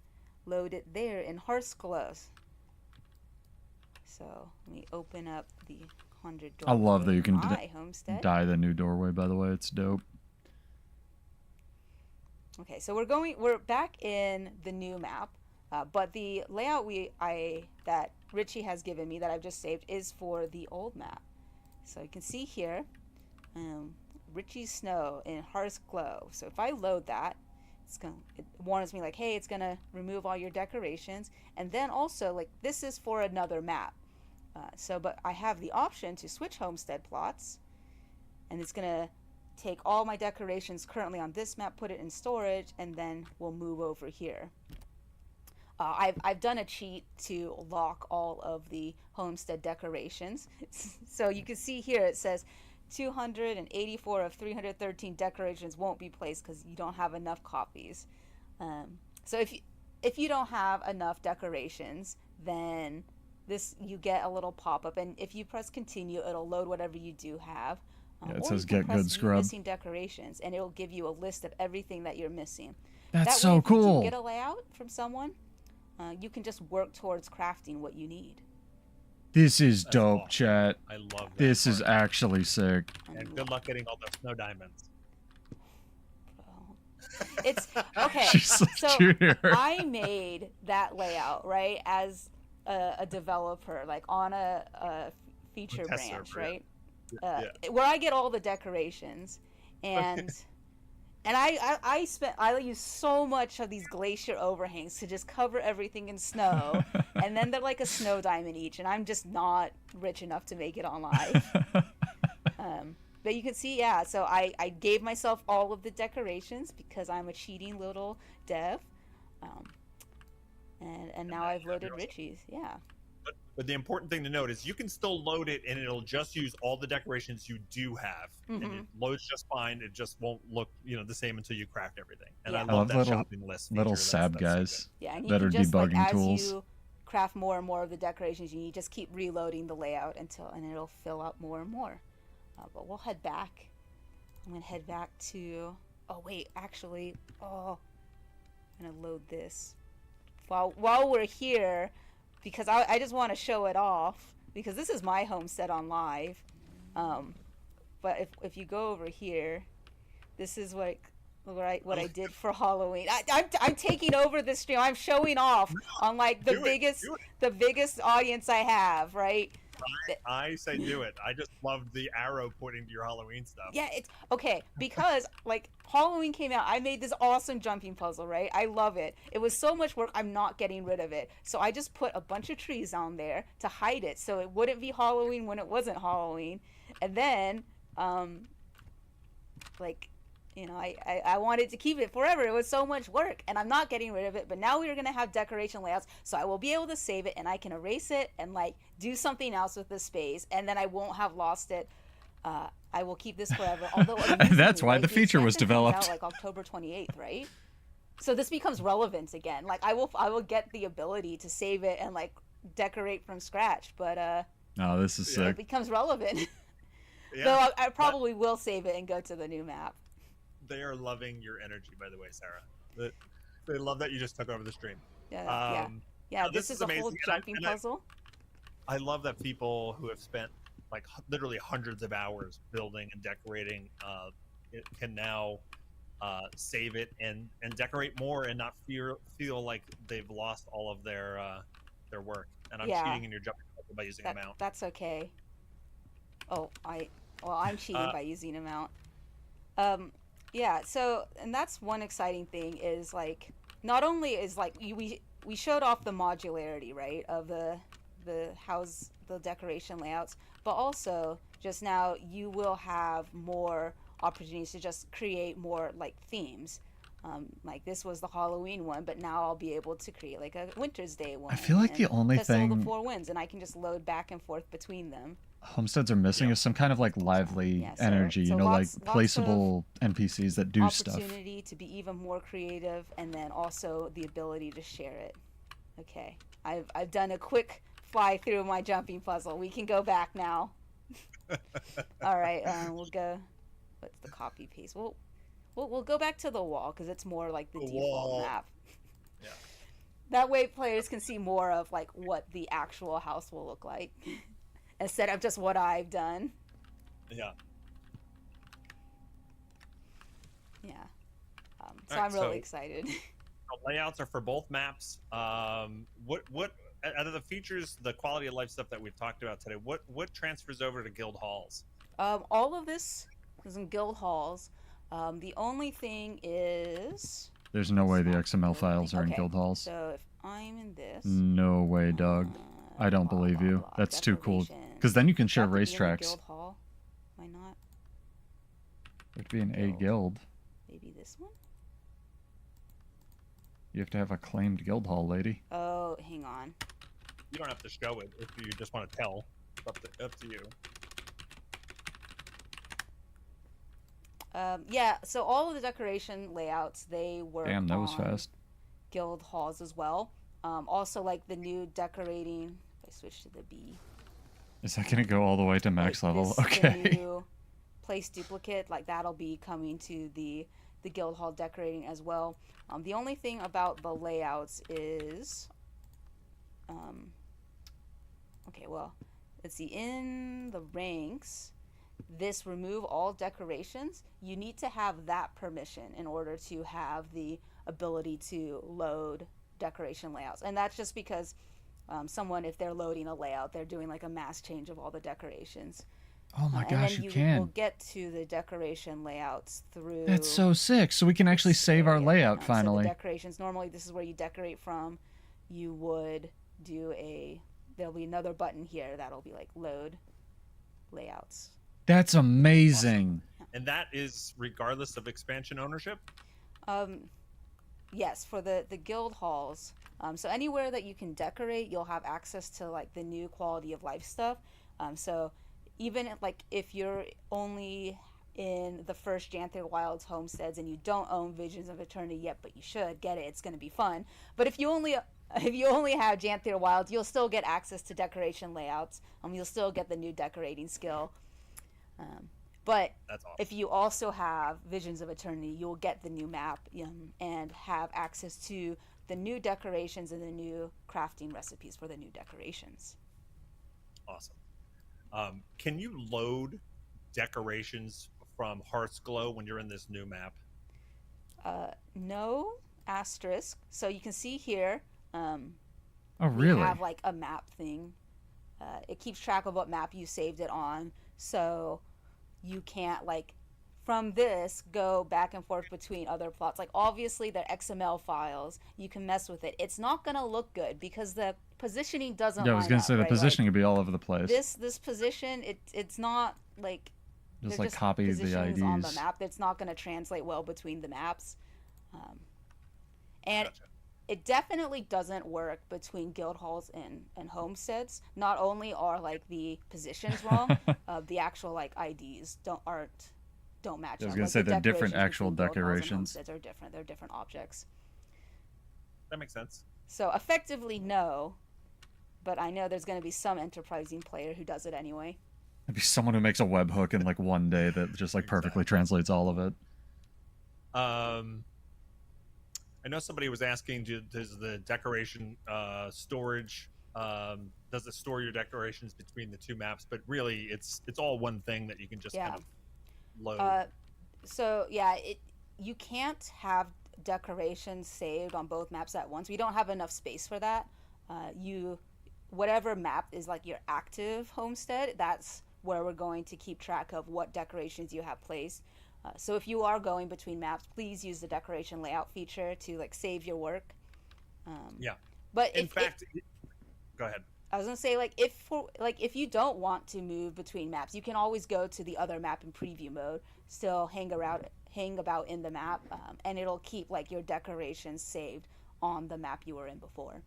load it there in Hearth's Glow. So let me open up the 100 doorway. I love that you can homestead. dye the new doorway, by the way. It's dope. Okay, so we're back in the new map, but the layout that Richie has given me that I've just saved is for the old map. So you can see here, Richie's Snow in Hearth's Glow. So if I load that, it warns me like, hey, it's gonna remove all your decorations, and then also like this is for another map. But I have the option to switch homestead plots, and it's gonna take all my decorations currently on this map, put it in storage, and then we'll move over here. I've done a cheat to lock all of the homestead decorations. So you can see here it says 284 of 313 decorations won't be placed because you don't have enough copies. So if you don't have enough decorations, then you get a little pop-up, and if you press continue, it'll load whatever you do have. Yeah, it says get good scrub. Missing decorations, and it'll give you a list of everything that you're missing. That's so cool. If you get a layout from someone, you can just work towards crafting what you need. This is dope, awesome. Chat. I love that. This is actually sick. And good luck getting all the snow diamonds. It's okay. So I made that layout right as a developer, like on a feature branch, right? Where I get all the decorations, and I use so much of these glacier overhangs to just cover everything in snow, and then they're like a snow diamond each, and I'm just not rich enough to make it on live. But you can see, yeah, so I gave myself all of the decorations because I'm a cheating little dev, and now I've loaded Richie's, yeah. But the important thing to note is you can still load it and it'll just use all the decorations you do have. And it loads just fine. It just won't look, the same until you craft everything. And I love that shopping list feature. Little SAB guys so yeah, and that are just, debugging tools. As you craft more and more of the decorations, you just keep reloading the layout and it'll fill up more and more. But we'll head back. I'm going to head back to... Oh, wait, actually... Oh, I'm going to load this. While we're here... Because I just want to show it off, because this is my homestead on live. But if you go over here, this is what I did for Halloween. I'm taking over the stream. I'm showing off on like the biggest audience I have, right? I say do it. I just loved the arrow pointing to your Halloween stuff. Yeah, it's okay because like Halloween came out. I made this awesome jumping puzzle, right? I love it. It was so much work. I'm not getting rid of it. So I just put a bunch of trees on there to hide it so it wouldn't be Halloween when it wasn't Halloween. And then like I wanted to keep it forever. It was so much work and I'm not getting rid of it, but now we are going to have decoration layouts, so I will be able to save it and I can erase it and like do something else with the space, and then I won't have lost it. I will keep this forever. Although that's why right, the feature was developed. out like October 28th, right? So this becomes relevant again. Like I will get the ability to save it and like decorate from scratch, but oh, this is sick. It becomes relevant. Yeah, though I probably will save it and go to the new map. They are loving your energy, by the way, Sarah. They love that you just took over the stream. Yeah. This is a amazing. whole jumping puzzle. I love that people who have spent like literally hundreds of hours building and decorating it can now save it and decorate more and not feel like they've lost all of their work. And I'm cheating in your jumping puzzle by using amount. That's okay. Oh, I'm cheating by using amount. Yeah, so and that's one exciting thing is like not only is like we showed off the modularity, right, of the house, the decoration layouts, but also just now you will have more opportunities to just create more like themes. Like this was the Halloween one, but now I'll be able to create like a Winter's Day one. I feel like the only thing the 4 winds, and I can just load back and forth between them. Homesteads are missing is some kind of like lively energy, so like placeable NPCs that do stuff. Opportunity to be even more creative, and then also the ability to share it. Okay, I've done a quick fly through my jumping puzzle. We can go back now. All right, we'll go. What's the copy paste? We'll go back to the wall because it's more like the default map. Yeah. That way, players can see more of like what the actual house will look like. Instead of just what I've done. Yeah. Yeah. So I'm really excited. The layouts are for both maps. What out of the features, the quality of life stuff that we've talked about today, what transfers over to guild halls? All of this is in guild halls. The only thing is there's no way the XML files are in guild halls. So if I'm in this, no way, dog. I don't believe you. That's too cool. Because then you can share racetracks. Guild hall. Why not? There'd be an A guild. Maybe this one? You have to have a claimed guild hall, lady. Oh, hang on. You don't have to show it if you just want to tell. It's up to you. Yeah, so all of the decoration layouts, they work Damn, that was fast. Guild halls as well. Also, like the new decorating. If I switch to the B. Is that going to go all the way to max level? This, okay. The new place duplicate, like that'll be coming to the guild hall decorating as well. The only thing about the layouts is, okay, well, let's see. In the ranks, this remove all decorations. You need to have that permission in order to have the ability to load decoration layouts, and that's just because someone, if they're loading a layout, they're doing like a mass change of all the decorations. Oh my gosh, you can. We'll get to the decoration layouts through. That's so sick. So we can actually save our layout finally. So the decorations, normally this is where you decorate from. You would do there'll be another button here that'll be like load layouts. That's amazing. Awesome. And that is regardless of expansion ownership? Yes, for the guild halls. So anywhere that you can decorate, you'll have access to like the new quality of life stuff. So even if you're only in the first Janther Wilds homesteads and you don't own Visions of Eternity yet, but you should get it. It's going to be fun. But if you only have Janther Wilds, you'll still get access to decoration layouts. You'll still get the new decorating skill. But that's awesome. If you also have Visions of Eternity, you'll get the new map and have access to the new decorations and the new crafting recipes for the new decorations. Awesome. Can you load decorations from Hearth's Glow when you're in this new map? No, asterisk. So you can see here. Oh, really? We have like a map thing. It keeps track of what map you saved it on, so you can't like from this go back and forth between other plots. Like obviously they're XML files, you can mess with it. It's not gonna look good because the positioning doesn't Yeah, I was gonna say the right? positioning Like, would be all over the place. this position, it's not like just like copy the IDs on the map. It's not gonna translate well between the maps, and. Gotcha. It definitely doesn't work between guild halls and homesteads. Not only are like the positions wrong, the actual like IDs don't match. I was gonna say they're different actual decorations. Homesteads are different. They're different objects. That makes sense. So effectively, no. But I know there's going to be some enterprising player who does it anyway. There'd be someone who makes a webhook in like one day that just like perfectly translates all of it. I know somebody was asking, does the decoration storage, does it store your decorations between the two maps? But really, it's all one thing that you can just kind of load. So yeah, you can't have decorations saved on both maps at once. We don't have enough space for that. Whatever map is like your active homestead, that's where we're going to keep track of what decorations you have placed. So if you are going between maps, please use the decoration layout feature to like save your work. But in fact, go ahead. I was gonna say if you don't want to move between maps, you can always go to the other map in preview mode, still hang about in the map, and it'll keep like your decorations saved on the map you were in before.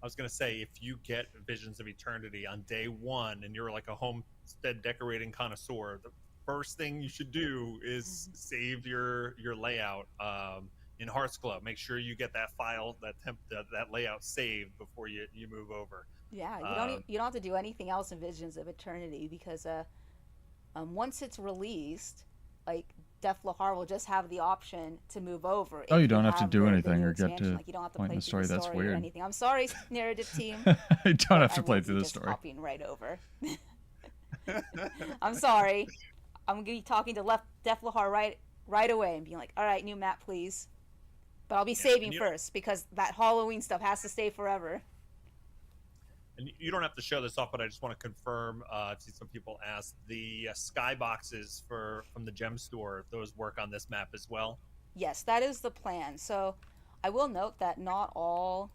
I was gonna say, if you get Visions of Eternity on day one and you're like a homestead decorating connoisseur, the first thing you should do is save your layout in Hearthglow. Make sure you get that file, that layout saved before you move over. Yeah, you don't have to do anything else in Visions of Eternity because once it's released, like Deathlahar will just have the option to move over. Oh, you don't have to do anything or get to like, you don't have to point in the story. That's weird. Or anything. I'm sorry, narrative team. You don't have to play through the story. Hopping right over. I'm sorry. I'm gonna be talking to Deathlahar right away and being like, "All right, new map, please." But I'll be saving first because that Halloween stuff has to stay forever. And you don't have to show this off, but I just want to confirm. I've seen some people ask the skyboxes from the gem store. Those work on this map as well. Yes, that is the plan. So, I will note that not all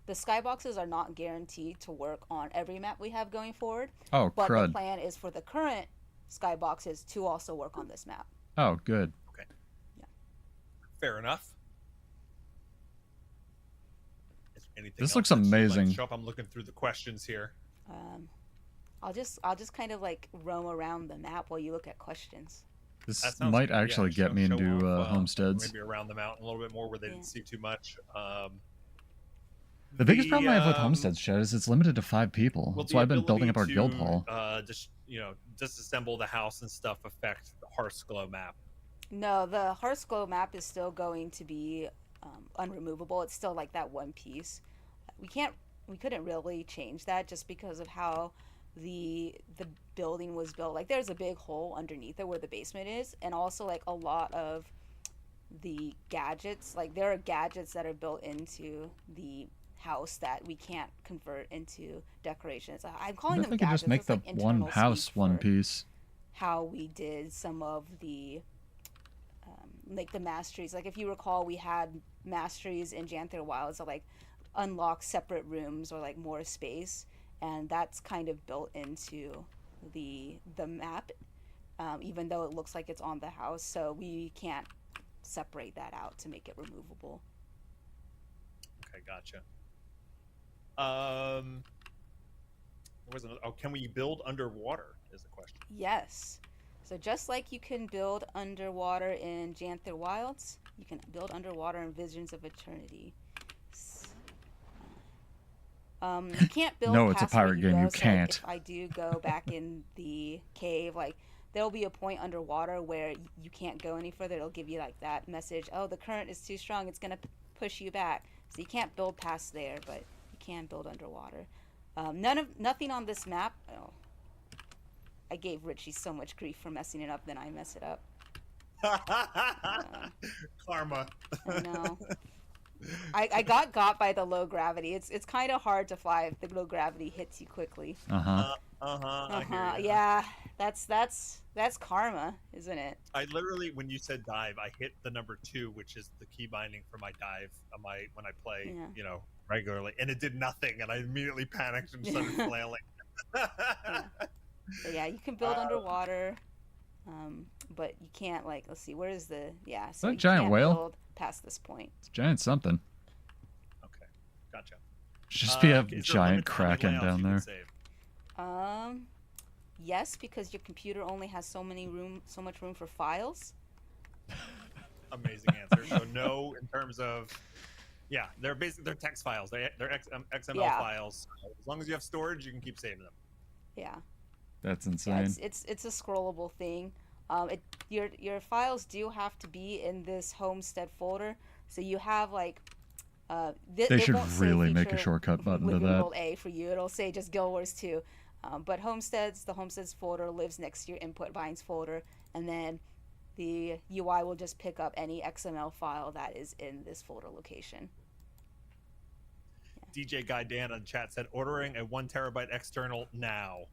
the skyboxes are not guaranteed to work on every map we have going forward. Oh, but crud. The plan is for the current skyboxes to also work on this map. Oh, good. Okay. Yeah. Fair enough. This looks amazing. I'm looking through the questions here. I'll just kind of like roam around the map while you look at questions. This might actually get me into homesteads. Maybe around the mountain a little bit more where they didn't see too much. The biggest problem I have with homesteads, Chad, is it's limited to 5 people. That's why I've been building up our guild hall. Disassemble the house and stuff affect the Hearthglow map. No, the Hearthglow map is still going to be unremovable. It's still like that one piece. We couldn't really change that just because of how the building was built. Like there's a big hole underneath it where the basement is, and also like a lot of the gadgets, like there are gadgets that are built into the house that we can't convert into decorations. I'm calling them gadgets. Just make the like one house one piece. How we did some of the like the masteries. Like if you recall, we had masteries in Janther Wilds that like unlock separate rooms or like more space, and that's kind of built into the map, even though it looks like it's on the house. So we can't separate that out to make it removable. Okay, gotcha. Can we build underwater is the question. Yes. So just like you can build underwater in Janther Wilds, you can build underwater in Visions of Eternity. You can't build. No, it's a pirate game. You can't. If I do go back in the cave, like there'll be a point underwater where you can't go any further. It'll give you like that message. Oh, the current is too strong. It's gonna push you back. So you can't build past there, but you can build underwater. Nothing on this map. Oh, I gave Richie so much grief for messing it up, then I mess it up. Karma. I know. I got by the low gravity. It's kind of hard to fly if the low gravity hits you quickly. Uh-huh. I hear you. Yeah, that's karma, isn't it? I literally, when you said dive, I hit the number 2, which is the key binding for my dive on my when I play, Yeah. Regularly, and it did nothing, and I immediately panicked and started flailing. Yeah. But yeah, you can build underwater, but you can't let's see, where is the so that you giant can't whale? build past this point. It's giant something. Okay, gotcha. Should just be a Is there a giant limit to how many kraken layouts down you can there. save? Yes, because your computer only has so much room for files. Amazing answer. So no, in terms of, they're text files. They're XML files. So as long as you have storage, you can keep saving them. Yeah. That's Yeah, insane. it's a scrollable thing. Your files do have to be in this Homestead folder, so you have They should really make a shortcut button to that. Control A for you. It'll say just Guild Wars 2. But the Homesteads folder lives next to your input binds folder, and then the UI will just pick up any XML file that is in this folder location. DJ Guy Dan on chat said, ordering a 1 terabyte external now.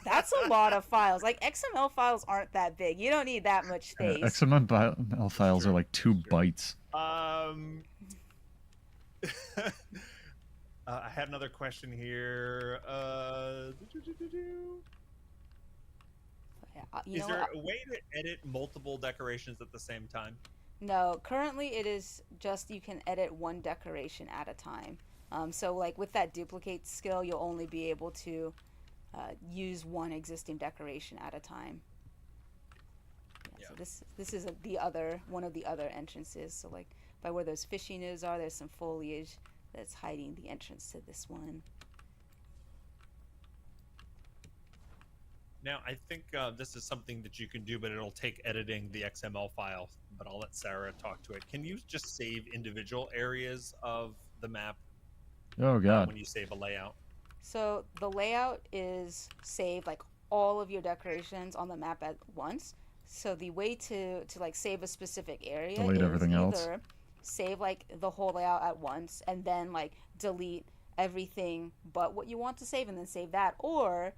That's a lot of files. XML files aren't that big. You don't need that much space. XML files are like 2 bytes. I had another question here. Is there a way to edit multiple decorations at the same time? No, currently it is just you can edit 1 decoration at a time. So with that duplicate skill, you'll only be able to use 1 existing decoration at a time. So this is one of the other entrances. So by where those fishing nets are, there's some foliage that's hiding the entrance to this one. Now, I think this is something that you can do, but it'll take editing the XML file, but I'll let Sarah talk to it. Can you just save individual areas of the map Oh, God. when you save a layout? So the layout is saved all of your decorations on the map at once. So the way to save a specific area Delete is everything either else. save the whole layout at once and then delete everything but what you want to save and then save that, or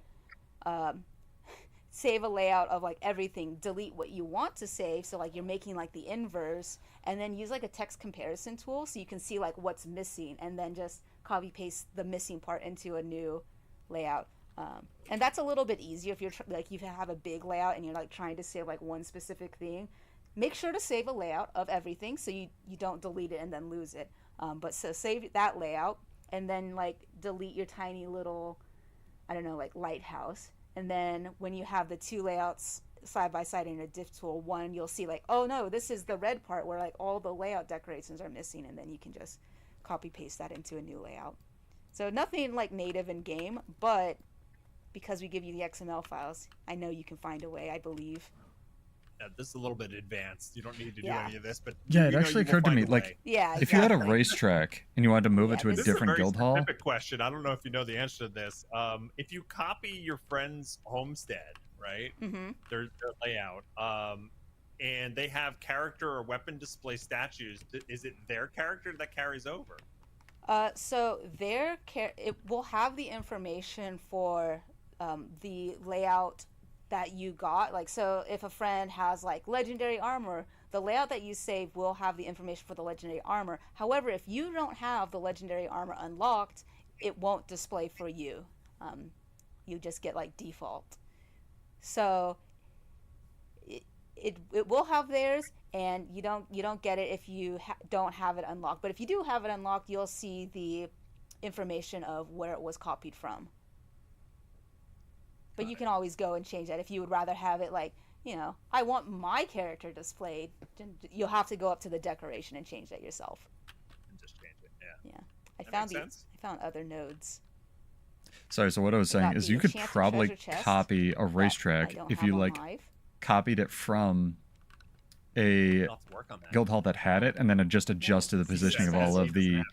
save a layout of everything, delete what you want to save, so you're making the inverse, and then use a text comparison tool so you can see what's missing, and then just copy paste the missing part into a new layout. And that's a little bit easier if you're you have a big layout and you're trying to save one specific thing. Make sure to save a layout of everything so you don't delete it and then lose it. But so save that layout and then delete your tiny little, I don't know, lighthouse. And then when you have the 2 layouts side by side in a diff tool, one you'll see oh no, this is the red part where all the layout decorations are missing, and then you can just copy paste that into a new layout. So nothing native in game, but because we give you the XML files, I know you can find a way, I believe. Yeah, this is a little bit advanced. You don't need to do any of this, but yeah, it actually occurred to me if you had a racetrack and you wanted to move it to a different guild hall. Specific question. I don't know if you know the answer to this. If you copy your friend's homestead, right? Mm-hmm. Their layout, and they have character or weapon display statues, is it their character that carries over? So it will have the information for the layout that you got. So if a friend has legendary armor, the layout that you save will have the information for the legendary armor. However, if you don't have the legendary armor unlocked, it won't display for you. You just get default. So it will have theirs, and you don't get it if you don't have it unlocked. But if you do have it unlocked, you'll see the information of where it was copied from. But you can always go and change that if you would rather have it I want my character displayed. You'll have to go up to the decoration and change that yourself. And just change it. Yeah. I found other nodes. Sorry, so what I was saying is you could probably copy a racetrack if you copied it from a guild hall that had it and then just adjusted the positioning of all of the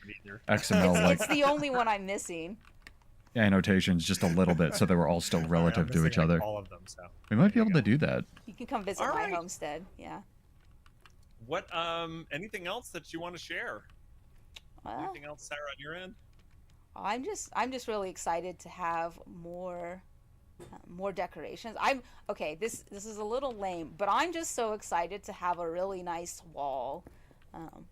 XML. It's the only one I'm missing. Annotations just a little bit so they were all still relative to each other. All of them, so we might be able to do that. You can come visit my homestead. Yeah. What anything else that you want to share? Anything else, Sarah, on your end? I'm just really excited to have more decorations. Okay. This is a little lame, but I'm just so excited to have a really nice wall. Um,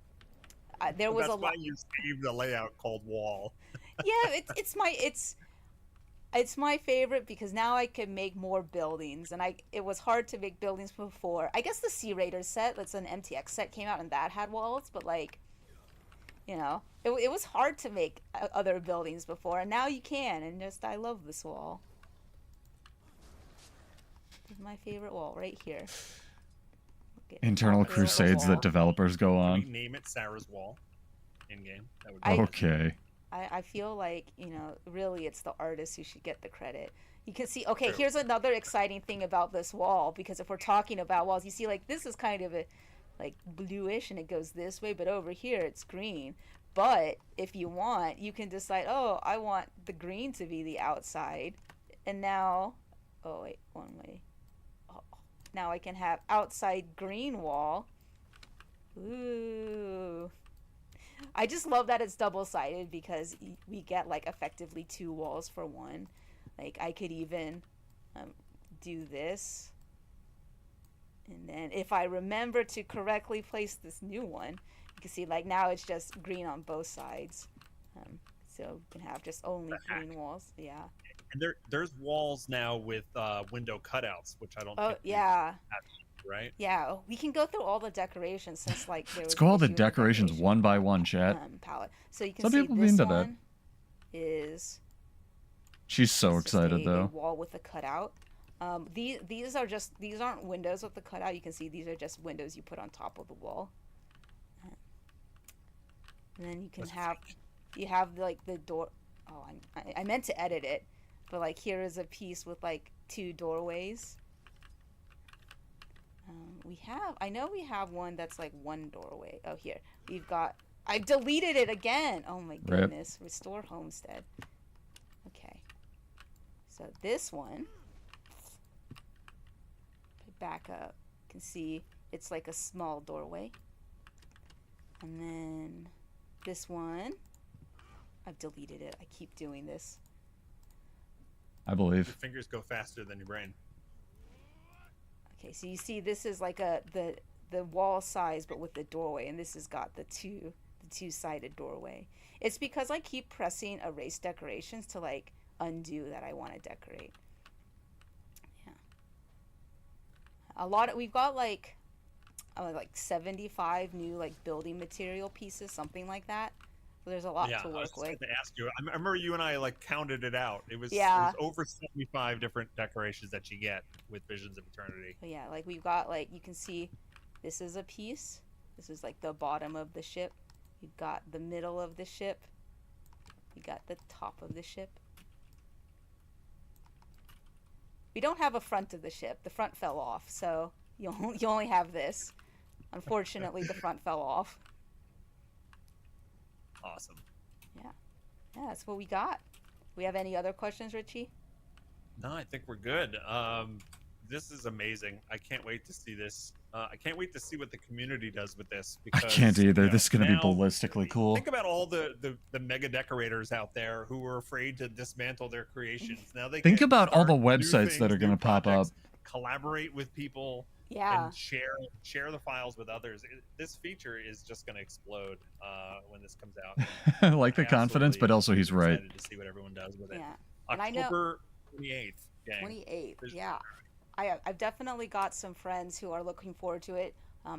there Well, was a that's why lot. you saved the layout called wall. Yeah, it's my favorite because now I can make more buildings, and I it was hard to make buildings before. I guess the Sea Raiders set, that's an MTX set, came out and that had walls, but like it was hard to make other buildings before, and now you can, and just I love this wall. This is my favorite wall right here. Internal crusades that developers go Can on. we name it Sarah's wall in game? That would be okay. I feel like, really it's the artist who should get the credit. You can see, okay, True. here's another exciting thing about this wall, because if we're talking about walls, you see, like, this is kind of a, like, bluish, and it goes this way, but over here it's green. But if you want, you can decide, oh, I want the green to be the outside, and now, oh, wait, one way. Oh, now I can have outside green wall. Ooh. I just love that it's double-sided because we get like effectively 2 walls for one. Like I could even do this, and then if I remember to correctly place this new one, you can see like now it's just green on both sides. So we can have just only green walls. Yeah. And there's walls now with window cutouts, which I don't. Oh yeah. Right? Yeah, we can go through all the decorations since like there Let's was go all an the issue with decorations decoration, one by one, chat. Palette. So you can Some see people be this into that. one is. She's so It's just excited a though. wall with a cutout. These aren't windows with the cutout. You can see these are just windows you put on top of the wall. And then you can have like the door. Oh, I meant to edit it, but like here is a piece with like 2 doorways. I know we have one that's like 1 doorway. Oh, here. I deleted it again. Oh my goodness. Rip. Restore Homestead. Okay. So this one, back up, you can see it's like a small doorway. And then this one, I've deleted it. I keep doing this. I believe. Your fingers go faster than your brain. Okay, so you see this is like the wall size, but with the doorway, and this has got the two-sided doorway. It's because I keep pressing erase decorations to like undo that I want to decorate. Yeah. We've got like 75 new like building material pieces, something like that. So there's a lot to work with. To ask you, I remember you and I like counted it out. It was over 75 different decorations that you get with Visions of Eternity. But yeah, like we've got like you can see, this is a piece. This is like the bottom of the ship. You've got the middle of the ship. You got the top of the ship. We don't have a front of the ship. The front fell off, so you only have this. Unfortunately, the front fell off. Awesome. Yeah, that's what we got. We have any other questions, Richie? No, I think we're good. This is amazing. I can't wait to see this. I can't wait to see what the community does with this. Because, I can't either. This is going to be ballistically cool. Think about all the mega decorators out there who were afraid to dismantle their creations. Now they think about all the websites that are going to pop up. Collaborate with people. Yeah. And share the files with others. This feature is just going to explode when this comes out. I like the confidence, but also he's right. Excited to see what everyone does with it. Yeah. October 28th. Gang. 28th. Yeah. I've definitely got some friends who are looking forward to it,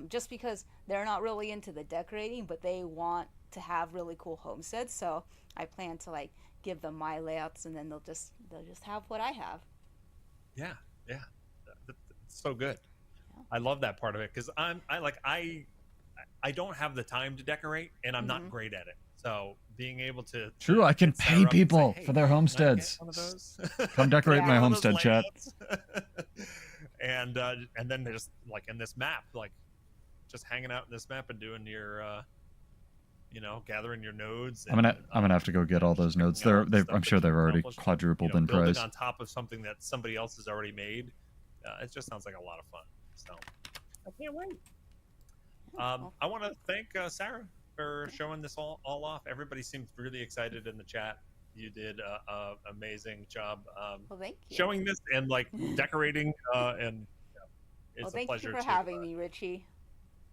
just because they're not really into the decorating, but they want to have really cool homesteads. So I plan to like give them my layouts, and then they'll just have what I have. Yeah. It's so good. I love that part of it because I don't have the time to decorate, and I'm not great at it. So being able to I can pay people for their homesteads. One of those? Come decorate my homestead, chat. And then there's like in this map, like just hanging out in this map and doing your gathering your nodes. And, I'm gonna have to go get all those nodes. I'm sure they're already quadrupled in price. On top of something that somebody else has already made. It just sounds like a lot of fun. So I can't wait. I want to thank Sarah for showing this all off. Everybody seemed really excited in the chat. You did a amazing job Well, thank you. showing this and like decorating and Well, it's a thank pleasure you for to having me, Richie.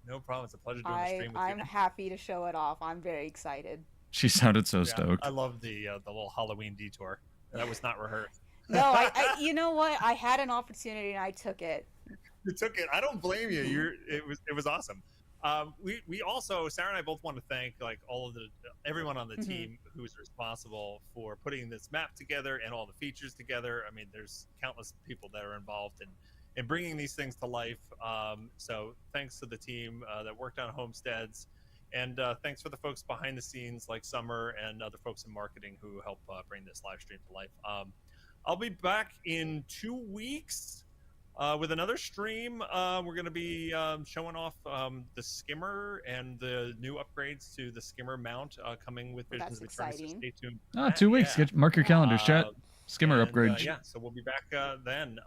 no problem. It's a pleasure doing the stream with I'm you. happy to show it off. I'm very excited. She sounded so stoked. I love the little Halloween detour. That was not rehearsed. No, I you know what? I had an opportunity and I took it. You took it. I don't blame you. It was awesome. We also, Sarah and I both want to thank like all of everyone on the team who's responsible for putting this map together and all the features together. I mean, there's countless people that are involved in bringing these things to life. So thanks to the team that worked on Homesteads, and thanks for the folks behind the scenes like Summer and other folks in marketing who help bring this live stream to life. I'll be back in 2 weeks. With another stream, we're going to be showing off the skimmer and the new upgrades to the skimmer mount coming with Visions of Eternity. So stay tuned. Oh, 2 weeks. Mark your calendars, chat. Skimmer upgrade. Yeah, so we'll be back then.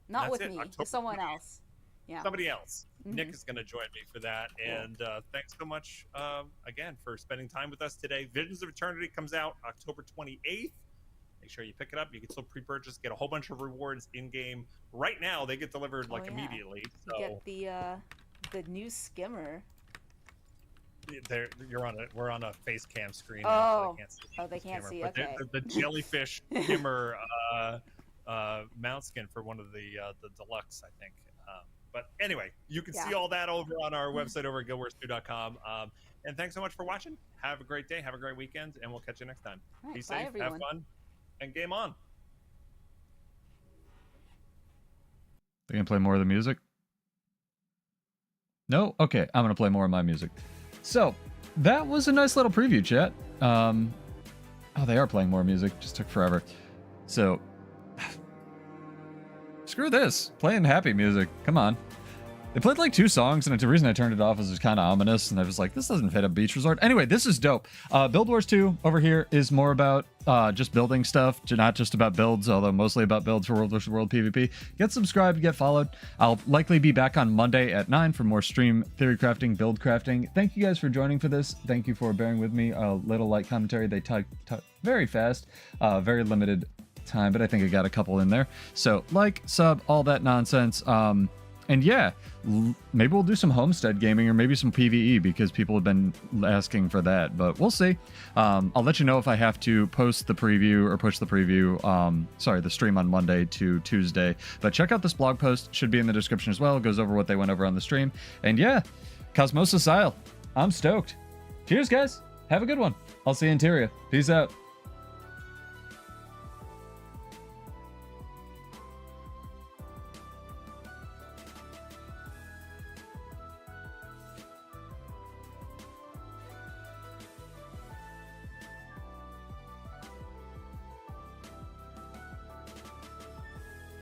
Not with me, with someone else. Yeah. Somebody else. Nick is going to join me for that. And thanks so much again for spending time with us today. Visions of Eternity comes out October 28th. Make sure you pick it up. You can still pre-purchase, get a whole bunch of rewards in game. Right now, they get delivered immediately. So you get the new skimmer. We're on a face cam screen. Oh, now, so they can't see. But okay. The jellyfish skimmer mount skin for one of the deluxe, I think. But anyway, you can see all that over on our website over at GW2.com. And thanks so much for watching. Have a great day. Have a great weekend, and we'll catch you next time. Right, be safe. everyone. Have fun. And game on. They gonna play more of the music? No? Okay, I'm gonna play more of my music. So, that was a nice little preview, chat. Oh, they are playing more music. Just took forever. So, screw this. Playing happy music. Come on. They played like 2 songs, and the reason I turned it off is it was kind of ominous, and I was like, this doesn't fit a beach resort. Anyway, this is dope. Build Wars 2 over here is more about just building stuff, not just about builds, although mostly about builds for World vs. World PvP. Get subscribed, get followed. I'll likely be back on Monday at 9 for more stream theory crafting, build crafting. Thank you guys for joining for this. Thank you for bearing with me. A little light commentary. They type very fast, very limited time, but I think I got a couple in there. So like, sub, all that nonsense. And yeah, maybe we'll do some Homestead gaming or maybe some PvE because people have been asking for that, but we'll see. I'll let you know if I have to post the preview or push the preview, the stream on Monday to Tuesday. But check out this blog post, should be in the description as well. It goes over what they went over on the stream. And yeah, Cosmosus Isle. I'm stoked. Cheers, guys. Have a good one. I'll see you in Tyria. Peace out.